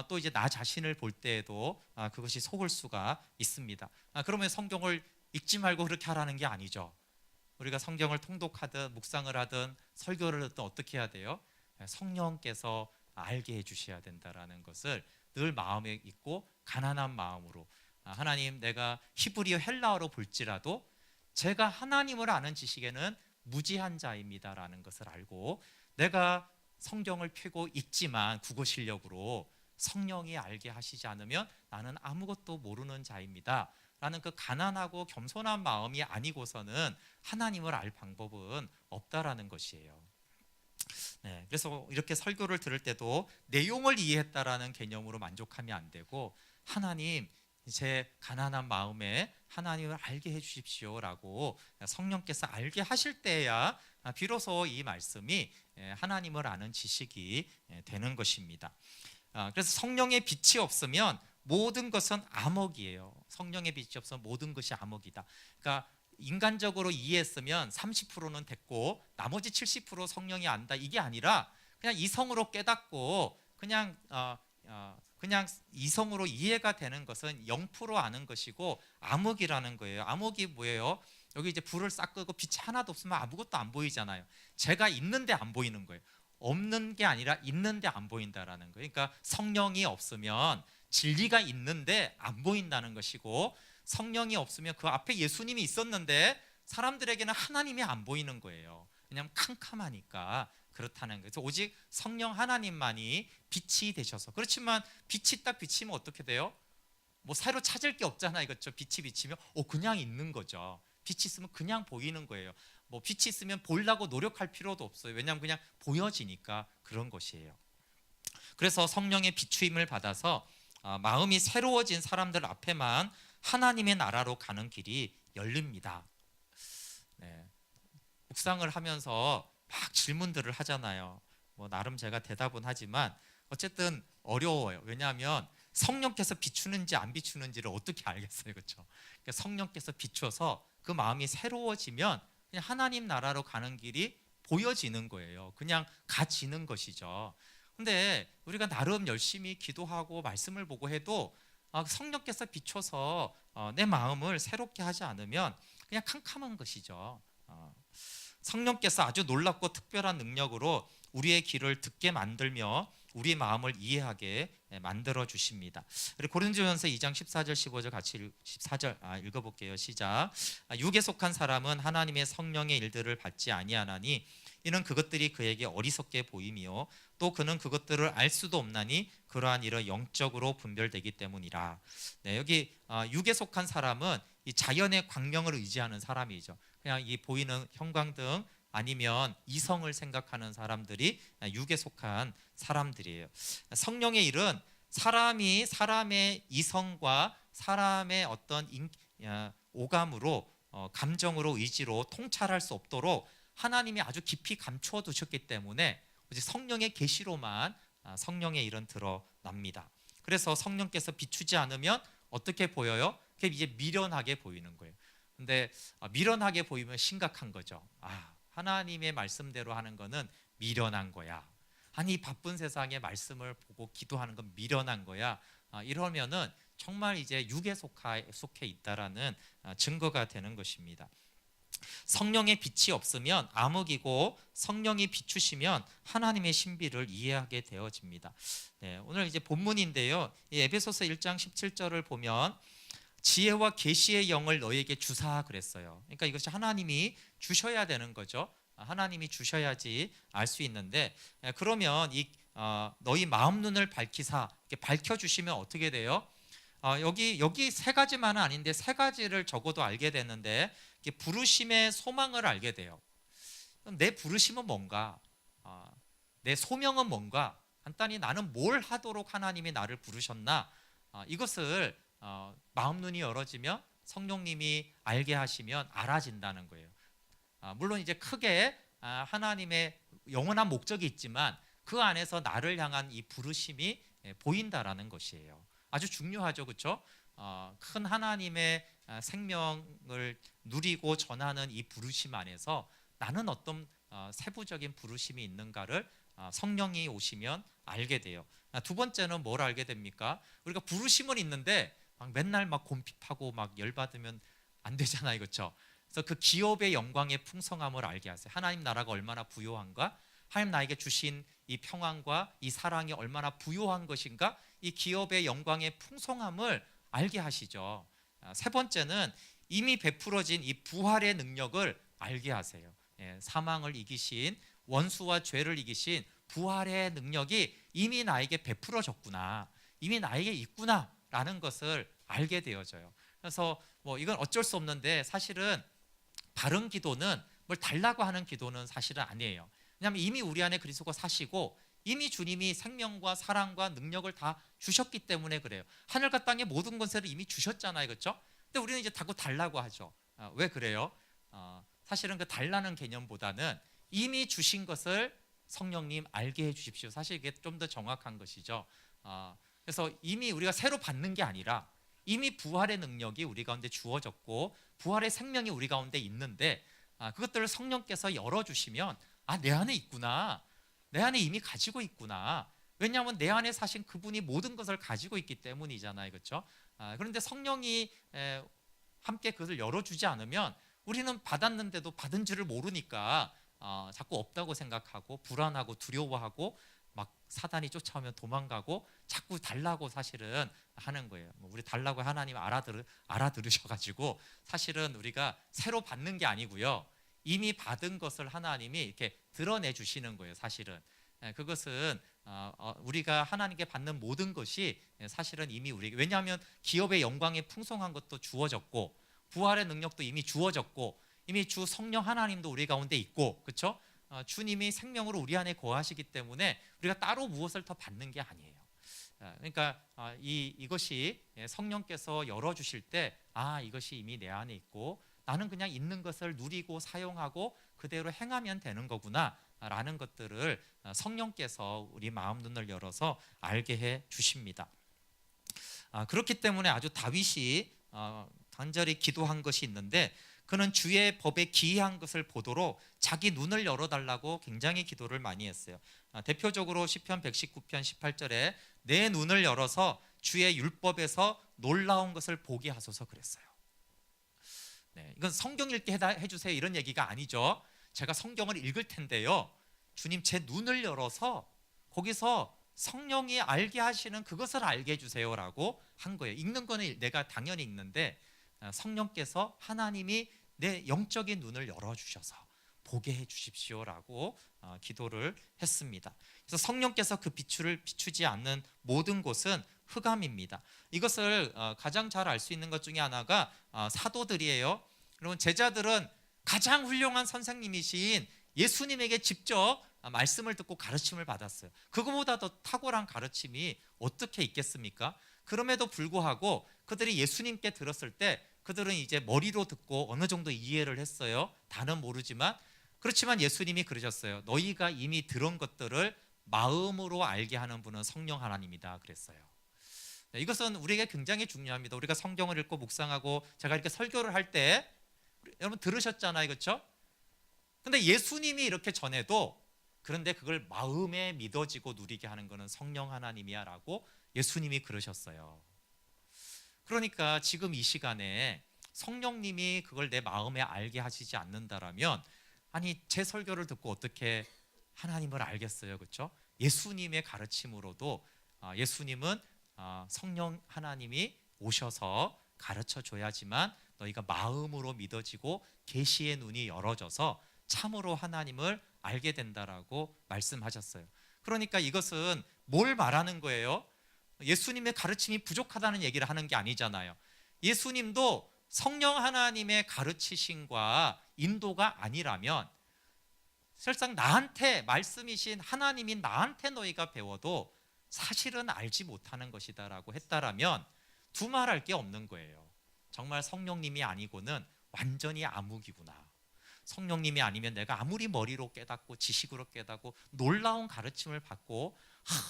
또 이제 나 자신을 볼 때에도 그것이 속을 수가 있습니다. 그러면 성경을 읽지 말고 그렇게 하라는 게 아니죠. 우리가 성경을 통독하든 묵상을 하든 설교를 하든 어떻게 해야 돼요? 성령께서 알게 해주셔야 된다라는 것을 늘 마음에 있고 가난한 마음으로, 하나님, 내가 히브리어 헬라어로 볼지라도 제가 하나님을 아는 지식에는 무지한 자입니다라는 것을 알고, 내가 성경을 펴고 읽지만 국어 실력으로 성령이 알게 하시지 않으면 나는 아무것도 모르는 자입니다 라는 그 가난하고 겸손한 마음이 아니고서는 하나님을 알 방법은 없다라는 것이에요. 네, 그래서 이렇게 설교를 들을 때도 내용을 이해했다라는 개념으로 만족하면 안 되고, 하나님, 제 가난한 마음에 하나님을 알게 해주십시오라고 성령께서 알게 하실 때야 비로소 이 말씀이 하나님을 아는 지식이 되는 것입니다. 그래서 성령의 빛이 없으면 모든 것은 암흑이에요. 성령의 빛이 없으면 모든 것이 암흑이다. 그러니까 인간적으로 이해했으면 30%는 됐고 나머지 70% 성령이 안다, 이게 아니라 그냥 이성으로 깨닫고 그냥 이성으로 이해가 되는 것은 0% 아는 것이고 암흑이라는 거예요. 암흑이 뭐예요? 여기 이제 불을 싹 끄고 빛이 하나도 없으면 아무것도 안 보이잖아요. 제가 있는데 안 보이는 거예요. 없는 게 아니라 있는데 안 보인다라는 거예요. 그러니까 성령이 없으면 진리가 있는데 안 보인다는 것이고, 성령이 없으면 그 앞에 예수님이 있었는데 사람들에게는 하나님이 안 보이는 거예요. 왜냐하면 캄캄하니까 그렇다는 거예요. 그래서 오직 성령 하나님만이 빛이 되셔서, 그렇지만 빛이 딱 비치면 어떻게 돼요? 뭐 새로 찾을 게 없잖아요. 그렇죠? 빛이 비치면 그냥 있는 거죠. 빛이 있으면 그냥 보이는 거예요. 뭐 빛이 있으면 보려고 노력할 필요도 없어요. 왜냐하면 그냥 보여지니까 그런 것이에요. 그래서 성령의 비추임을 받아서 마음이 새로워진 사람들 앞에만 하나님의 나라로 가는 길이 열립니다. 네. 묵상을 하면서 막 질문들을 하잖아요. 뭐 나름 제가 대답은 하지만 어쨌든 어려워요. 왜냐하면 성령께서 비추는지 안 비추는지를 어떻게 알겠어요, 그렇죠? 그러니까 성령께서 비춰서 그 마음이 새로워지면 그냥 하나님 나라로 가는 길이 보여지는 거예요. 그냥 가지는 것이죠. 근데 우리가 나름 열심히 기도하고 말씀을 보고 해도 성령께서 비춰서 내 마음을 새롭게 하지 않으면 그냥 캄캄한 것이죠. 성령께서 아주 놀랍고 특별한 능력으로 우리의 귀를 듣게 만들며 우리 마음을 이해하게 만들어 주십니다. 그리고 고린도전서 2장 14절 15절 같이 14절 읽어볼게요. 시작. 육에 속한 사람은 하나님의 성령의 일들을 받지 아니하나니 이는 그것들이 그에게 어리석게 보임이요 또 그는 그것들을 알 수도 없나니 그러한 일은 영적으로 분별되기 때문이라. 네, 여기 육에 속한 사람은 이 자연의 광명을 의지하는 사람이죠. 그냥 이 보이는 형광등 아니면 이성을 생각하는 사람들이 육에 속한 사람들이에요. 성령의 일은 사람이 사람의 이성과 사람의 어떤 오감으로 감정으로 의지로 통찰할 수 없도록 하나님이 아주 깊이 감추어 두셨기 때문에 오직 성령의 계시로만 성령의 일은 드러납니다. 그래서 성령께서 비추지 않으면 어떻게 보여요? 그게 이제 미련하게 보이는 거예요. 근데 미련하게 보이면 심각한 거죠. 하나님의 말씀대로 하는 거는 미련한 거야. 아니, 바쁜 세상에 말씀을 보고 기도하는 건 미련한 거야. 이러면은 정말 이제 육에 속해 있다라는 증거가 되는 것입니다. 성령의 빛이 없으면 암흑이고 성령이 비추시면 하나님의 신비를 이해하게 되어집니다. 네, 오늘 이제 본문인데요. 이 에베소서 1장 17절을 보면 지혜와 계시의 영을 너에게 주사 그랬어요. 그러니까 이것이 하나님이 주셔야 되는 거죠. 하나님이 주셔야지 알 수 있는데, 그러면 이 너희 마음 눈을 밝히사 이렇게 밝혀 주시면 어떻게 돼요? 여기 세 가지만은 아닌데 세 가지를 적어도 알게 되는데, 부르심의 소망을 알게 돼요. 그럼 내 부르심은 뭔가? 내 소명은 뭔가? 간단히 나는 뭘 하도록 하나님이 나를 부르셨나? 이것을 마음 눈이 열어지면 성령님이 알게 하시면 알아진다는 거예요. 물론 이제 크게 하나님의 영원한 목적이 있지만 그 안에서 나를 향한 이 부르심이 보인다라는 것이에요. 아주 중요하죠, 그렇죠? 큰 하나님의 생명을 누리고 전하는 이 부르심 안에서 나는 어떤 세부적인 부르심이 있는가를 성령이 오시면 알게 돼요. 두 번째는 뭘 알게 됩니까? 우리가 부르심은 있는데 막 맨날 막 곰핍하고 막 열받으면 안 되잖아요, 그렇죠? 그래서 그 기업의 영광의 풍성함을 알게 하세요. 하나님 나라가 얼마나 부요한가? 하나님 나에게 주신 이 평안과 이 사랑이 얼마나 부요한 것인가? 이 기업의 영광의 풍성함을 알게 하시죠. 세 번째는 이미 베풀어진 이 부활의 능력을 알게 하세요. 사망을 이기신, 원수와 죄를 이기신 부활의 능력이 이미 나에게 베풀어졌구나, 이미 나에게 있구나라는 것을 알게 되어져요. 그래서 뭐 이건 어쩔 수 없는데 사실은 바른 기도는 뭘 달라고 하는 기도는 사실은 아니에요. 왜냐하면 이미 우리 안에 그리스도가 사시고 이미 주님이 생명과 사랑과 능력을 다 주셨기 때문에 그래요. 하늘과 땅의 모든 권세를 이미 주셨잖아요, 그렇죠? 근데 우리는 이제 자꾸 달라고 하죠. 왜 그래요? 사실은 그 달라는 개념보다는 이미 주신 것을 성령님 알게 해주십시오. 사실 이게 좀 더 정확한 것이죠. 그래서 이미 우리가 새로 받는 게 아니라 이미 부활의 능력이 우리 가운데 주어졌고 부활의 생명이 우리 가운데 있는데 그것들을 성령께서 열어주시면 내 안에 있구나, 내 안에 이미 가지고 있구나. 왜냐하면 내 안에 사신 그분이 모든 것을 가지고 있기 때문이잖아요, 그렇죠? 그런데 성령이 함께 그것을 열어주지 않으면 우리는 받았는데도 받은 줄을 모르니까 자꾸 없다고 생각하고 불안하고 두려워하고 막 사단이 쫓아오면 도망가고 자꾸 달라고 사실은 하는 거예요. 우리 달라고 하나님 알아들으셔가지고 사실은 우리가 새로 받는 게 아니고요, 이미 받은 것을 하나님이 이렇게 드러내 주시는 거예요. 사실은 그것은 우리가 하나님께 받는 모든 것이 사실은 이미 우리에게, 왜냐하면 기업의 영광의 풍성한 것도 주어졌고 부활의 능력도 이미 주어졌고 이미 주 성령 하나님도 우리 가운데 있고, 그렇죠? 주님이 생명으로 우리 안에 거하시기 때문에 우리가 따로 무엇을 더 받는 게 아니에요. 그러니까 이것이 성령께서 열어주실 때 이것이 이미 내 안에 있고 나는 그냥 있는 것을 누리고 사용하고 그대로 행하면 되는 거구나 라는 것들을 성령께서 우리 마음 눈을 열어서 알게 해 주십니다. 그렇기 때문에 아주 다윗이 간절히 기도한 것이 있는데 그는 주의 법에 기이한 것을 보도록 자기 눈을 열어달라고 굉장히 기도를 많이 했어요. 대표적으로 시편 119편 18절에 내 눈을 열어서 주의 율법에서 놀라운 것을 보게 하소서 그랬어요. 이건 성경 읽게 해주세요 이런 얘기가 아니죠. 제가 성경을 읽을 텐데요, 주님 제 눈을 열어서 거기서 성령이 알게 하시는 그것을 알게 해주세요라고 한 거예요. 읽는 거는 내가 당연히 읽는데 성령께서 하나님이 내 영적인 눈을 열어주셔서 보게 해주십시오라고 기도를 했습니다. 그래서 성령께서 그 빛을 비추지 않는 모든 곳은 흑암입니다. 이것을 가장 잘 알 수 있는 것 중에 하나가 사도들이에요. 여러분, 제자들은 가장 훌륭한 선생님이신 예수님에게 직접 말씀을 듣고 가르침을 받았어요. 그거보다 더 탁월한 가르침이 어떻게 있겠습니까? 그럼에도 불구하고 그들이 예수님께 들었을 때 그들은 이제 머리로 듣고 어느 정도 이해를 했어요. 다는 모르지만. 그렇지만 예수님이 그러셨어요. 너희가 이미 들은 것들을 마음으로 알게 하는 분은 성령 하나님이다 그랬어요. 이것은 우리에게 굉장히 중요합니다. 우리가 성경을 읽고 묵상하고 제가 이렇게 설교를 할 때 여러분 들으셨잖아요, 그렇죠? 근데 예수님이 이렇게 전해도 그런데 그걸 마음에 믿어지고 누리게 하는 것은 성령 하나님이야 라고 예수님이 그러셨어요. 그러니까 지금 이 시간에 성령님이 그걸 내 마음에 알게 하시지 않는다라면 제 설교를 듣고 어떻게 하나님을 알겠어요, 그렇죠? 예수님의 가르침으로도 예수님은 성령 하나님이 오셔서 가르쳐 줘야지만 너희가 마음으로 믿어지고 계시의 눈이 열어져서 참으로 하나님을 알게 된다라고 말씀하셨어요. 그러니까 이것은 뭘 말하는 거예요? 예수님의 가르침이 부족하다는 얘기를 하는 게 아니잖아요. 예수님도 성령 하나님의 가르치심과 인도가 아니라면 실상 나한테 말씀이신 하나님인 나한테 너희가 배워도 사실은 알지 못하는 것이다 라고 했다라면 두말할 게 없는 거예요. 정말 성령님이 아니고는 완전히 암흑이구나. 성령님이 아니면 내가 아무리 머리로 깨닫고 지식으로 깨닫고 놀라운 가르침을 받고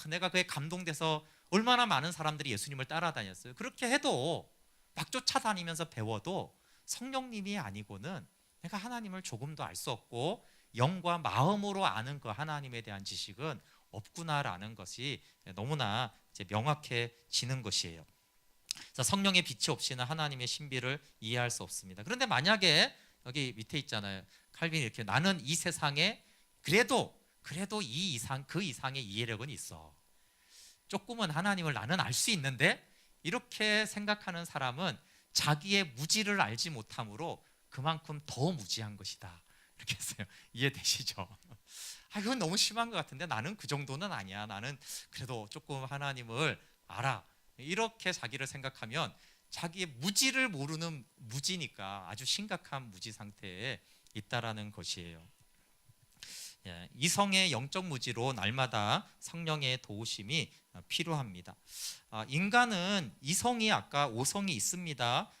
내가 그에 감동돼서 얼마나 많은 사람들이 예수님을 따라다녔어요. 그렇게 해도 막 쫓아다니면서 배워도 성령님이 아니고는 내가 하나님을 조금도 알 수 없고 영과 마음으로 아는 그 하나님에 대한 지식은 없구나라는 것이 너무나 이제 명확해지는 것이에요. 성령의 빛이 없이는 하나님의 신비를 이해할 수 없습니다. 그런데 만약에 여기 밑에 있잖아요. 칼빈이 이렇게 나는 이 세상에 그래도 이 이상 그 이상의 이해력은 있어. 조금은 하나님을 나는 알 수 있는데 이렇게 생각하는 사람은 자기의 무지를 알지 못함으로 그만큼 더 무지한 것이다. 이렇게 했어요. 이해되시죠? 이건 너무 심한 것 같은데 나는 그 정도는 아니야. 나는 그래도 조금 하나님을 알아. 이렇게 자기를 생각하면 자기의 무지를 모르는 무지니까 아주 심각한 무지 상태에 있다라는 것이에요. 이성의 영적 무지로 날마다 성령의 도우심이 필요합니다. 인간은 이성이 아까 오성이 있습니다.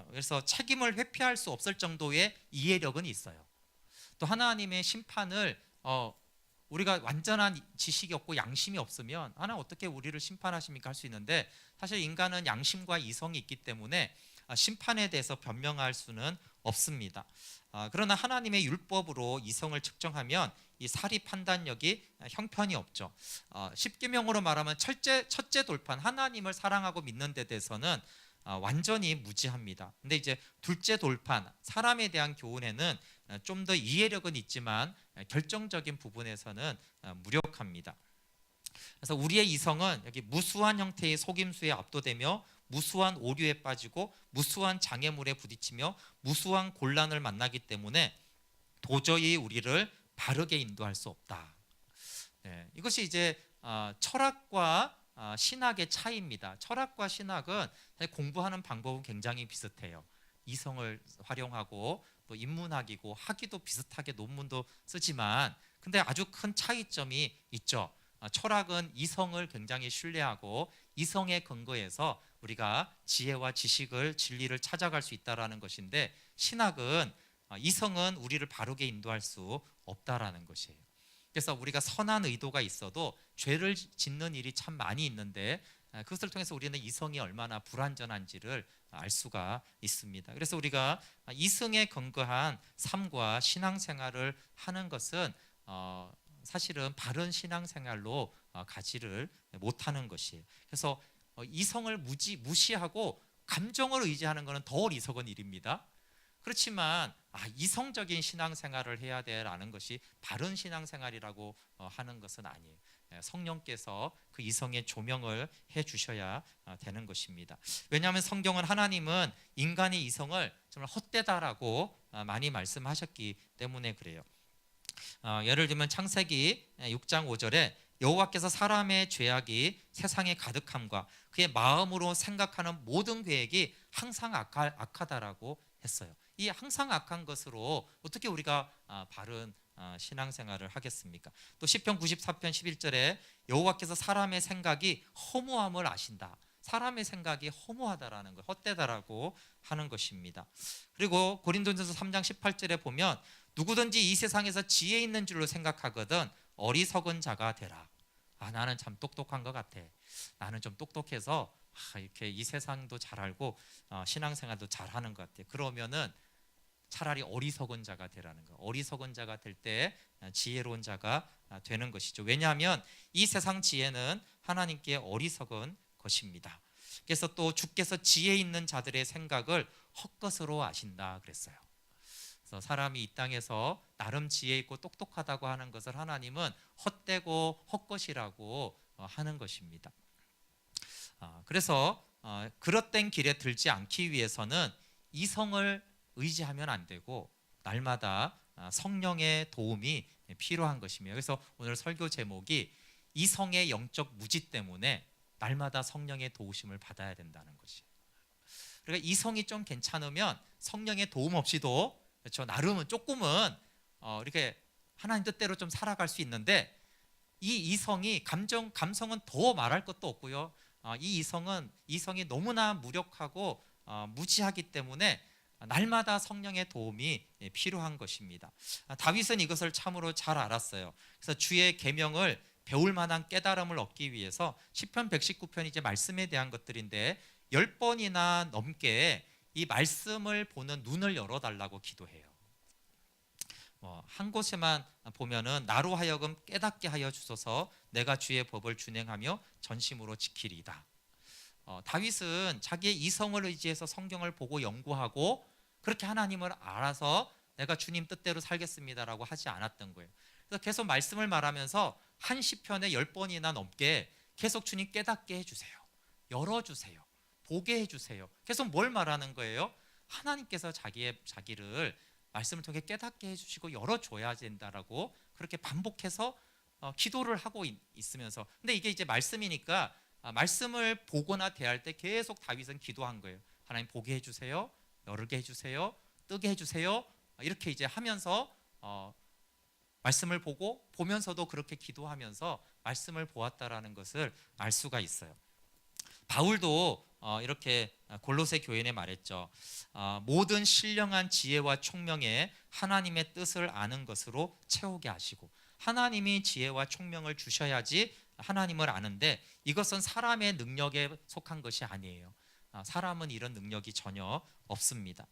그래서 책임을 회피할 수 없을 정도의 이해력은 있어요. 또 하나님의 심판을 우리가 완전한 지식이 없고 양심이 없으면 하나님 어떻게 우리를 심판하십니까 할 수 있는데 사실 인간은 양심과 이성이 있기 때문에 심판에 대해서 변명할 수는 없습니다. 그러나 하나님의 율법으로 이성을 측정하면 이 사리 판단력이 형편이 없죠. 십계명으로 말하면 첫째 돌판 하나님을 사랑하고 믿는 데 대해서는 완전히 무지합니다. 근데 이제 둘째 돌판 사람에 대한 교훈에는 좀 더 이해력은 있지만 결정적인 부분에서는 무력합니다. 그래서 우리의 이성은 여기 무수한 형태의 속임수에 압도되며 무수한 오류에 빠지고 무수한 장애물에 부딪히며 무수한 곤란을 만나기 때문에 도저히 우리를 바르게 인도할 수 없다. 이것이 이제 철학과 신학의 차이입니다. 철학과 신학은 공부하는 방법은 굉장히 비슷해요. 이성을 활용하고 또 인문학이고 학위도 비슷하게 논문도 쓰지만 근데 아주 큰 차이점이 있죠. 철학은 이성을 굉장히 신뢰하고 이성에 근거해서 우리가 지혜와 지식을 진리를 찾아갈 수 있다라는 것인데 신학은 이성은 우리를 바르게 인도할 수 없다라는 것이에요. 그래서 우리가 선한 의도가 있어도 죄를 짓는 일이 참 많이 있는데 그것을 통해서 우리는 이성이 얼마나 불완전한지를 알 수가 있습니다. 그래서 우리가 이성에 근거한 삶과 신앙생활을 하는 것은 사실은 바른 신앙생활로 가지를 못하는 것이에요. 그래서 이성을 무시하고 감정을 의지하는 것은 더 어리석은 일입니다. 그렇지만 이성적인 신앙생활을 해야 돼라는 것이 바른 신앙생활이라고 하는 것은 아니에요. 성령께서 그 이성의 조명을 해 주셔야 되는 것입니다. 왜냐하면 성경은 하나님은 인간의 이성을 정말 헛되다라고 많이 말씀하셨기 때문에 그래요. 예를 들면 창세기 6장 5절에 여호와께서 사람의 죄악이 세상에 가득함과 그의 마음으로 생각하는 모든 계획이 항상 악하다라고 했어요. 이 항상 악한 것으로 어떻게 우리가 바른 신앙생활을 하겠습니까? 또 시편 94편 11절에 여호와께서 사람의 생각이 허무함을 아신다. 사람의 생각이 허무하다라는 것, 헛되다라고 하는 것입니다. 그리고 고린도전서 3장 18절에 보면 누구든지 이 세상에서 지혜 있는 줄로 생각하거든 어리석은 자가 되라. 나는 참 똑똑한 것 같아. 나는 좀 똑똑해서 이렇게 이 세상도 잘 알고 신앙생활도 잘 하는 것 같아. 그러면은 차라리 어리석은 자가 되라는 거. 어리석은 자가 될 때 지혜로운 자가 되는 것이죠. 왜냐하면 이 세상 지혜는 하나님께 어리석은 것입니다. 그래서 또 주께서 지혜 있는 자들의 생각을 헛것으로 아신다 그랬어요. 그래서 사람이 이 땅에서 나름 지혜 있고 똑똑하다고 하는 것을 하나님은 헛되고 헛것이라고 하는 것입니다. 그래서 그릇된 길에 들지 않기 위해서는 이성을 의지하면 안 되고 날마다 성령의 도움이 필요한 것이며 그래서 오늘 설교 제목이 이성의 영적 무지 때문에 날마다 성령의 도우심을 받아야 된다는 것이에요. 그러니까 이성이 좀 괜찮으면 성령의 도움 없이도 그렇죠. 나름은 조금은 이렇게 하나님 뜻대로 좀 살아갈 수 있는데 이 이성이 감성은 더 말할 것도 없고요. 이 이성이 너무나 무력하고 무지하기 때문에 날마다 성령의 도움이 필요한 것입니다. 다윗은 이것을 참으로 잘 알았어요. 그래서 주의 계명을 배울 만한 깨달음을 얻기 위해서 시편 119편이 이제 말씀에 대한 것들인데 10번이나 넘게 이 말씀을 보는 눈을 열어달라고 기도해요. 한 곳에만 보면은 나로 하여금 깨닫게 하여 주소서 내가 주의 법을 준행하며 전심으로 지키리이다. 다윗은 자기의 이성을 의지해서 성경을 보고 연구하고 그렇게 하나님을 알아서 내가 주님 뜻대로 살겠습니다라고 하지 않았던 거예요. 그래서 계속 말씀을 말하면서 한 시편에 10번이나 넘게 계속 주님 깨닫게 해주세요, 열어주세요, 보게 해주세요. 계속 뭘 말하는 거예요? 하나님께서 자기를 말씀을 통해 깨닫게 해주시고 열어줘야 된다라고 그렇게 반복해서 기도를 하고 있으면서, 근데 이게 이제 말씀이니까 말씀을 보거나 대할 때 계속 다윗은 기도한 거예요. 하나님 보게 해주세요, 열게 해주세요, 뜨게 해주세요. 이렇게 이제 하면서 말씀을 보면서도 그렇게 기도하면서 말씀을 보았다라는 것을 알 수가 있어요. 바울도 이렇게 골로새 교인에 말했죠. 모든 신령한 지혜와 총명에 하나님의 뜻을 아는 것으로 채우게 하시고, 하나님이 지혜와 총명을 주셔야지 하나님을 아는데 이것은 사람의 능력에 속한 것이 아니에요. 사람은 이런 능력이 전혀 없습니다.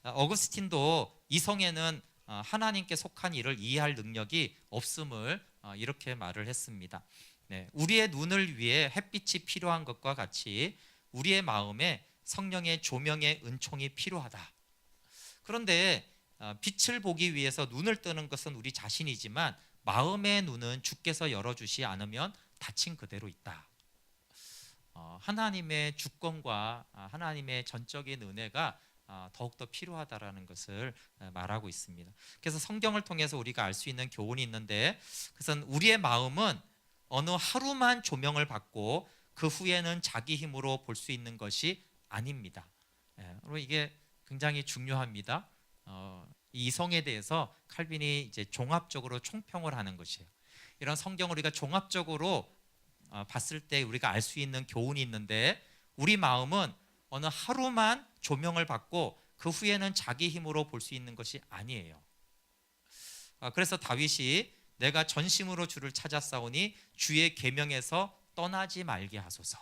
어거스틴도 이성에는 하나님께 속한 일을 이해할 능력이 없음을 이렇게 말을 했습니다. 네, 우리의 눈을 위해 햇빛이 필요한 것과 같이 우리의 마음에 성령의 조명의 은총이 필요하다. 그런데 빛을 보기 위해서 눈을 뜨는 것은 우리 자신이지만 마음의 눈은 주께서 열어주시 않으면 닫힌 그대로 있다. 하나님의 주권과 하나님의 전적인 은혜가 더욱더 필요하다라는 것을 말하고 있습니다. 그래서 성경을 통해서 우리가 알 수 있는 교훈이 있는데, 그것은 우리의 마음은 어느 하루만 조명을 받고 그 후에는 자기 힘으로 볼 수 있는 것이 아닙니다. 그리고 이게 굉장히 중요합니다. 이 이성에 대해서 칼빈이 이제 종합적으로 총평을 하는 것이에요. 이런 성경을 우리가 종합적으로 봤을 때 우리가 알 수 있는 교훈이 있는데, 우리 마음은 어느 하루만 조명을 받고 그 후에는 자기 힘으로 볼 수 있는 것이 아니에요. 그래서 다윗이 내가 전심으로 주를 찾았사오니 주의 계명에서 떠나지 말게 하소서.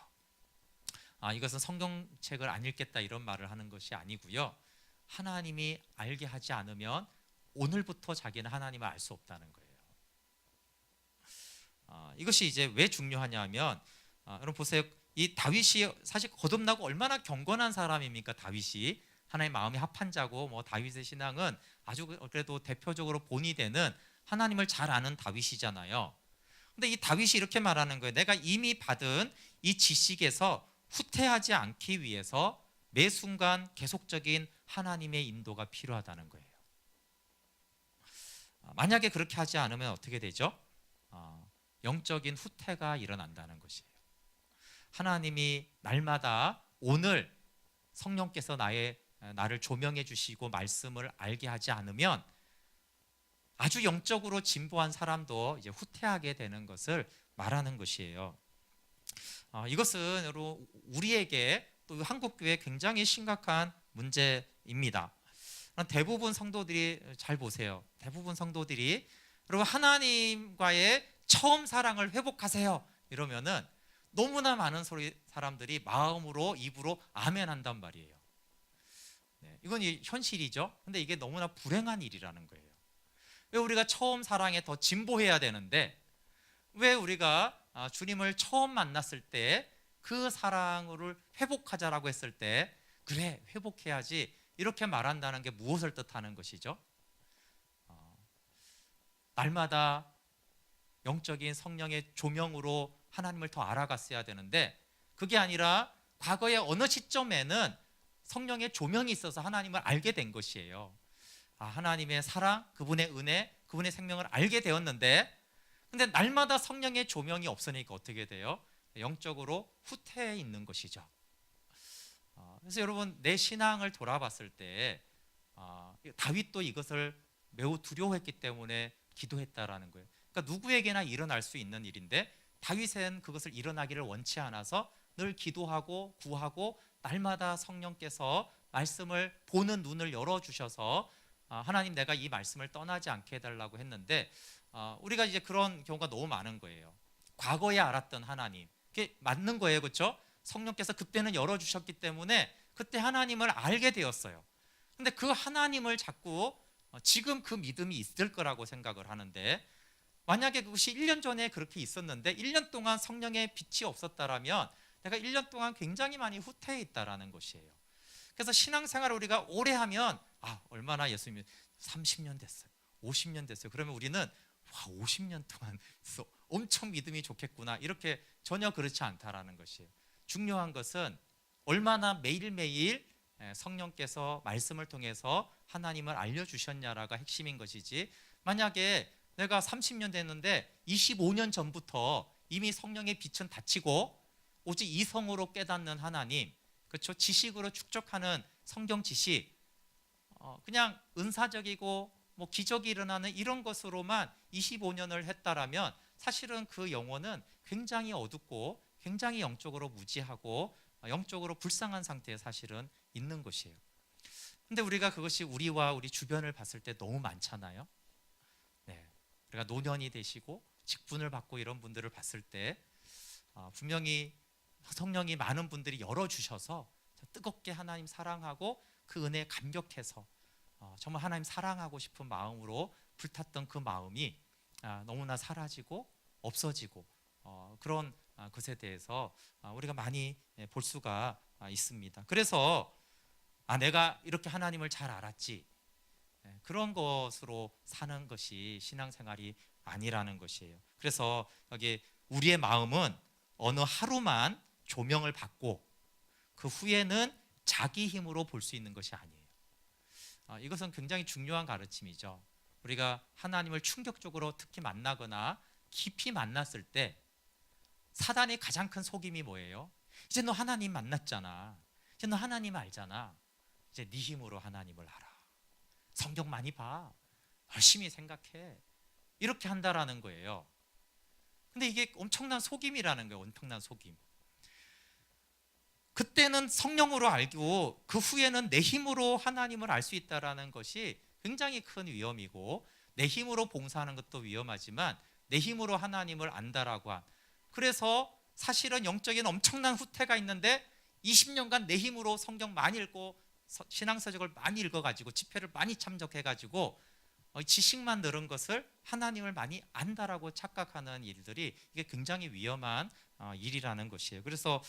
이것은 성경책을 안 읽겠다 이런 말을 하는 것이 아니고요. 하나님이 알게 하지 않으면 오늘부터 자기는 하나님을 알 수 없다는 거예요. 이것이 이제 왜 중요하냐면, 여러분 보세요. 이 다윗이 사실 거듭나고 얼마나 경건한 사람입니까? 다윗이 하나님 마음이 합한 자고, 다윗의 신앙은 아주 그래도 대표적으로 본이 되는 하나님을 잘 아는 다윗이잖아요. 근데 이 다윗이 이렇게 말하는 거예요. 내가 이미 받은 이 지식에서 후퇴하지 않기 위해서 매 순간 계속적인 하나님의 인도가 필요하다는 거예요. 만약에 그렇게 하지 않으면 어떻게 되죠? 영적인 후퇴가 일어난다는 것이에요. 하나님이 날마다 오늘 성령께서 나를 조명해 주시고 말씀을 알게 하지 않으면 아주 영적으로 진보한 사람도 이제 후퇴하게 되는 것을 말하는 것이에요. 이것은 여러분 우리에게 또 한국 교회에 굉장히 심각한 문제입니다. 대부분 성도들이 잘 보세요. 대부분 성도들이 여러분 하나님과의 처음 사랑을 회복하세요 이러면은 너무나 많은 사람들이 마음으로 입으로 아멘 한단 말이에요. 이건 현실이죠. 근데 이게 너무나 불행한 일이라는 거예요. 왜 우리가 처음 사랑에 더 진보해야 되는데, 왜 우리가 주님을 처음 만났을 때 그 사랑을 회복하자라고 했을 때 그래 회복해야지 이렇게 말한다는 게 무엇을 뜻하는 것이죠? 날마다 영적인 성령의 조명으로 하나님을 더 알아갔어야 되는데, 그게 아니라 과거의 어느 시점에는 성령의 조명이 있어서 하나님을 알게 된 것이에요. 하나님의 사랑, 그분의 은혜, 그분의 생명을 알게 되었는데, 근데 날마다 성령의 조명이 없으니까 어떻게 돼요? 영적으로 후퇴해 있는 것이죠. 그래서 여러분 내 신앙을 돌아봤을 때 다윗도 이것을 매우 두려워했기 때문에 기도했다라는 거예요. 그러니까 누구에게나 일어날 수 있는 일인데 다윗은 그것을 일어나기를 원치 않아서 늘 기도하고 구하고 날마다 성령께서 말씀을 보는 눈을 열어주셔서 하나님 내가 이 말씀을 떠나지 않게 해달라고 했는데, 우리가 이제 그런 경우가 너무 많은 거예요. 과거에 알았던 하나님, 그게 맞는 거예요, 그렇죠? 성령께서 그때는 열어주셨기 때문에 그때 하나님을 알게 되었어요. 근데 그 하나님을 자꾸 지금 그 믿음이 있을 거라고 생각을 하는데, 만약에 그것이 1년 전에 그렇게 있었는데 1년 동안 성령의 빛이 없었다라면 내가 1년 동안 굉장히 많이 후퇴해 있다라는 것이에요. 그래서 신앙생활을 우리가 오래 하면 얼마나 예수님이 30년 됐어요, 50년 됐어요. 그러면 우리는 50년 동안 엄청 믿음이 좋겠구나, 이렇게 전혀 그렇지 않다라는 것이에요. 중요한 것은 얼마나 매일매일 성령께서 말씀을 통해서 하나님을 알려주셨냐라가 핵심인 것이지, 만약에 내가 30년 됐는데 25년 전부터 이미 성령의 빛은 닫히고 오직 이성으로 깨닫는 하나님, 그렇죠? 지식으로 축적하는 성경 지식, 그냥 은사적이고 뭐 기적이 일어나는 이런 것으로만 25년을 했다라면 사실은 그 영혼은 굉장히 어둡고 굉장히 영적으로 무지하고 영적으로 불쌍한 상태에 사실은 있는 것이에요. 근데 우리가 그것이 우리와 우리 주변을 봤을 때 너무 많잖아요. 네, 우리가 노년이 되시고 직분을 받고 이런 분들을 봤을 때 분명히 성령이 많은 분들이 열어주셔서 뜨겁게 하나님 사랑하고 그 은혜에 감격해서 정말 하나님 사랑하고 싶은 마음으로 불탔던 그 마음이 너무나 사라지고 없어지고 그런 것에 대해서 우리가 많이 볼 수가 있습니다. 그래서 내가 이렇게 하나님을 잘 알았지, 그런 것으로 사는 것이 신앙생활이 아니라는 것이에요. 그래서 여기 우리의 마음은 어느 하루만 조명을 받고 그 후에는 자기 힘으로 볼 수 있는 것이 아니에요. 이것은 굉장히 중요한 가르침이죠. 우리가 하나님을 충격적으로 특히 만나거나 깊이 만났을 때 사단의 가장 큰 속임이 뭐예요? 이제 너 하나님 만났잖아, 이제 너 하나님 알잖아, 이제 네 힘으로 하나님을 알아, 성경 많이 봐, 열심히 생각해, 이렇게 한다라는 거예요. 근데 이게 엄청난 속임이라는 거예요. 엄청난 속임. 그때는 성령으로 알고 그 후에는 내 힘으로 하나님을 알 수 있다라는 것이 굉장히 큰 위험이고, 내 힘으로 봉사하는 것도 위험하지만 내 힘으로 하나님을 안다라고 한, 그래서 사실은 영적인 엄청난 후퇴가 있는데 20년간 내 힘으로 성경 많이 읽고 신앙서적을 많이 읽어가지고 집회를 많이 참석해가지고 지식만 늘은 것을 하나님을 많이 안다라고 착각하는 일들이, 이게 굉장히 위험한 일이라는 것이에요. 그래서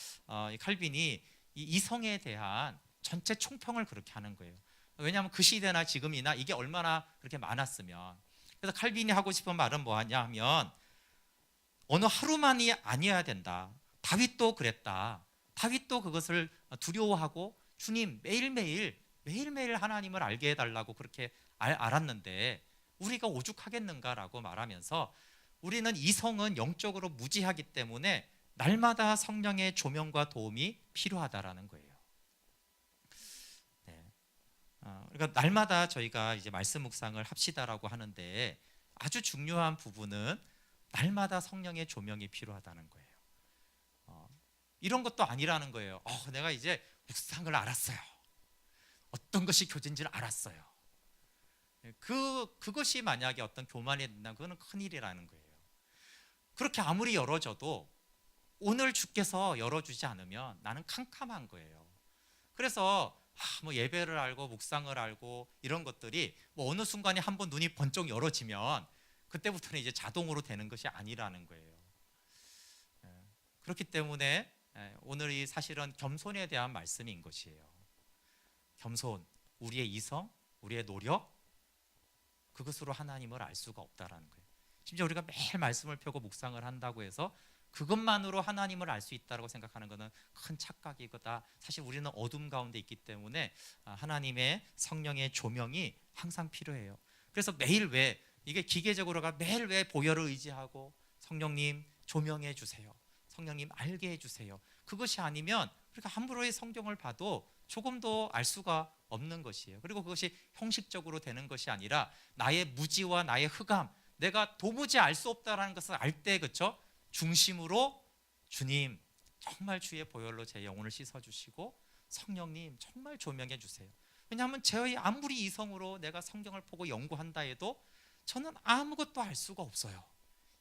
칼빈이 이 이성에 대한 전체 총평을 그렇게 하는 거예요. 왜냐하면 그 시대나 지금이나 이게 얼마나 그렇게 많았으면. 그래서 칼빈이 하고 싶은 말은 뭐하냐 하면, 어느 하루만이 아니어야 된다. 다윗도 그랬다. 다윗도 그것을 두려워하고 주님 매일매일 하나님을 알게 해달라고 그렇게 알았는데 우리가 오죽하겠는가라고 말하면서, 우리는 이성은 영적으로 무지하기 때문에 날마다 성령의 조명과 도움이 필요하다라는 거예요. 네. 그러니까 날마다 저희가 이제 말씀 묵상을 합시다라고 하는데 아주 중요한 부분은 날마다 성령의 조명이 필요하다는 거예요. 이런 것도 아니라는 거예요. 내가 이제 묵상을 알았어요, 어떤 것이 교제인지를 알았어요. 그것이 만약에 어떤 교만이 된다면 그거는 큰일이라는 거예요. 그렇게 아무리 열어줘도 오늘 주께서 열어주지 않으면 나는 캄캄한 거예요. 그래서 뭐 예배를 알고 묵상을 알고 이런 것들이 뭐 어느 순간에 한번 눈이 번쩍 열어지면 그때부터는 이제 자동으로 되는 것이 아니라는 거예요. 그렇기 때문에 오늘이 사실은 겸손에 대한 말씀인 것이에요. 겸손, 우리의 이성, 우리의 노력, 그것으로 하나님을 알 수가 없다라는 거예요. 심지어 우리가 매일 말씀을 펴고 묵상을 한다고 해서 그것만으로 하나님을 알 수 있다고 생각하는 것은 큰 착각이거다. 사실 우리는 어둠 가운데 있기 때문에 하나님의 성령의 조명이 항상 필요해요. 그래서 매일 이게 기계적으로가 매일 보혈을 의지하고 성령님 조명해 주세요, 성령님 알게 해주세요, 그것이 아니면 우리가 함부로의 성경을 봐도 조금도 알 수가 없는 것이에요. 그리고 그것이 형식적으로 되는 것이 아니라 나의 무지와 나의 흑암, 내가 도무지 알 수 없다라는 것을 알 때, 그렇죠? 중심으로 주님 정말 주의 보혈로 제 영혼을 씻어주시고 성령님 정말 조명해 주세요. 왜냐하면 저희 아무리 이성으로 내가 성경을 보고 연구한다 해도 저는 아무것도 알 수가 없어요.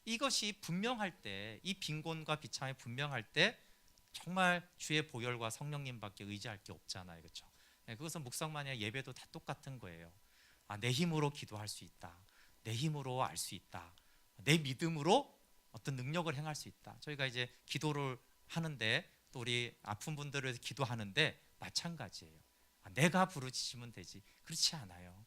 이것이 분명할 때, 이 빈곤과 비참이 분명할 때 정말 주의 보혈과 성령님밖에 의지할 게 없잖아요, 그렇죠? 그것은 묵상만이 아니라 예배도 다 똑같은 거예요. 내 힘으로 기도할 수 있다. 내 힘으로 알 수 있다. 내 믿음으로 어떤 능력을 행할 수 있다. 저희가 이제 기도를 하는데 또 우리 아픈 분들을 위해서 기도하는데 마찬가지예요. 내가 부르짖으면 되지. 그렇지 않아요.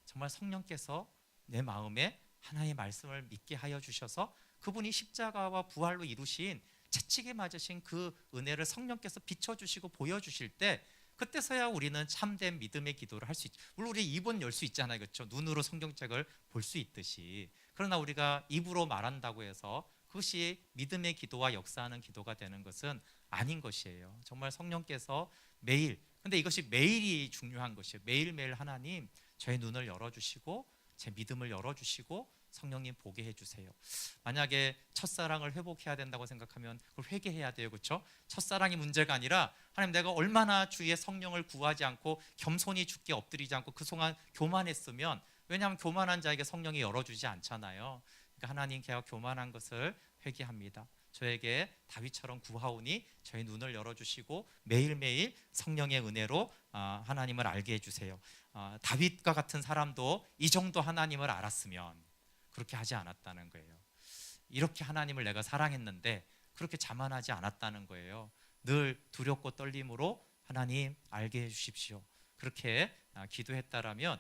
정말 성령께서 내 마음에 하나님의 말씀을 믿게 하여 주셔서 그분이 십자가와 부활로 이루신 채찍에 맞으신 그 은혜를 성령께서 비춰주시고 보여주실 때 그때서야 우리는 참된 믿음의 기도를 할 수 있죠. 물론 우리 입은 열 수 있잖아요. 그렇죠? 눈으로 성경책을 볼 수 있듯이. 그러나 우리가 입으로 말한다고 해서 그것이 믿음의 기도와 역사하는 기도가 되는 것은 아닌 것이에요. 정말 성령께서 매일, 근데 이것이 매일이 중요한 것이에요. 매일매일 하나님 저의 눈을 열어주시고 제 믿음을 열어주시고 성령님 보게 해주세요. 만약에 첫사랑을 회복해야 된다고 생각하면 그걸 회개해야 돼요. 그렇죠? 첫사랑이 문제가 아니라 하나님 내가 얼마나 주의 성령을 구하지 않고 겸손히 주께 엎드리지 않고 그 동안 교만했으면, 왜냐하면 교만한 자에게 성령이 열어주지 않잖아요. 그러니까 하나님 제가 교만한 것을 회개합니다. 저에게 다윗처럼 구하오니 저의 눈을 열어주시고 매일매일 성령의 은혜로 하나님을 알게 해주세요. 다윗과 같은 사람도 이 정도 하나님을 알았으면 그렇게 하지 않았다는 거예요. 이렇게 하나님을 내가 사랑했는데 그렇게 자만하지 않았다는 거예요. 늘 두렵고 떨림으로 하나님 알게 해주십시오. 그렇게 기도했다라면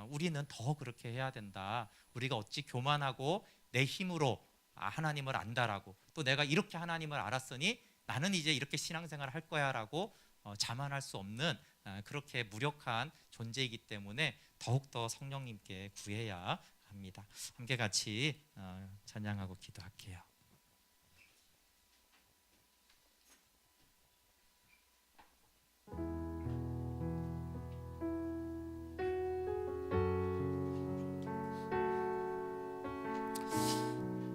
우리는 더 그렇게 해야 된다. 우리가 어찌 교만하고 내 힘으로 하나님을 안다라고, 또 내가 이렇게 하나님을 알았으니 나는 이제 이렇게 신앙생활을 할 거야 라고 자만할 수 없는 그렇게 무력한 존재이기 때문에 더욱더 성령님께 구해야 합니다. 함께 같이 찬양하고 기도할게요.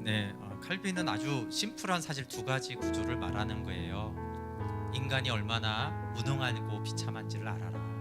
네, 칼빈은 아주 심플한 사실 두 가지 구조를 말하는 거예요. 인간이 얼마나 무능하고 비참한지를 알아라.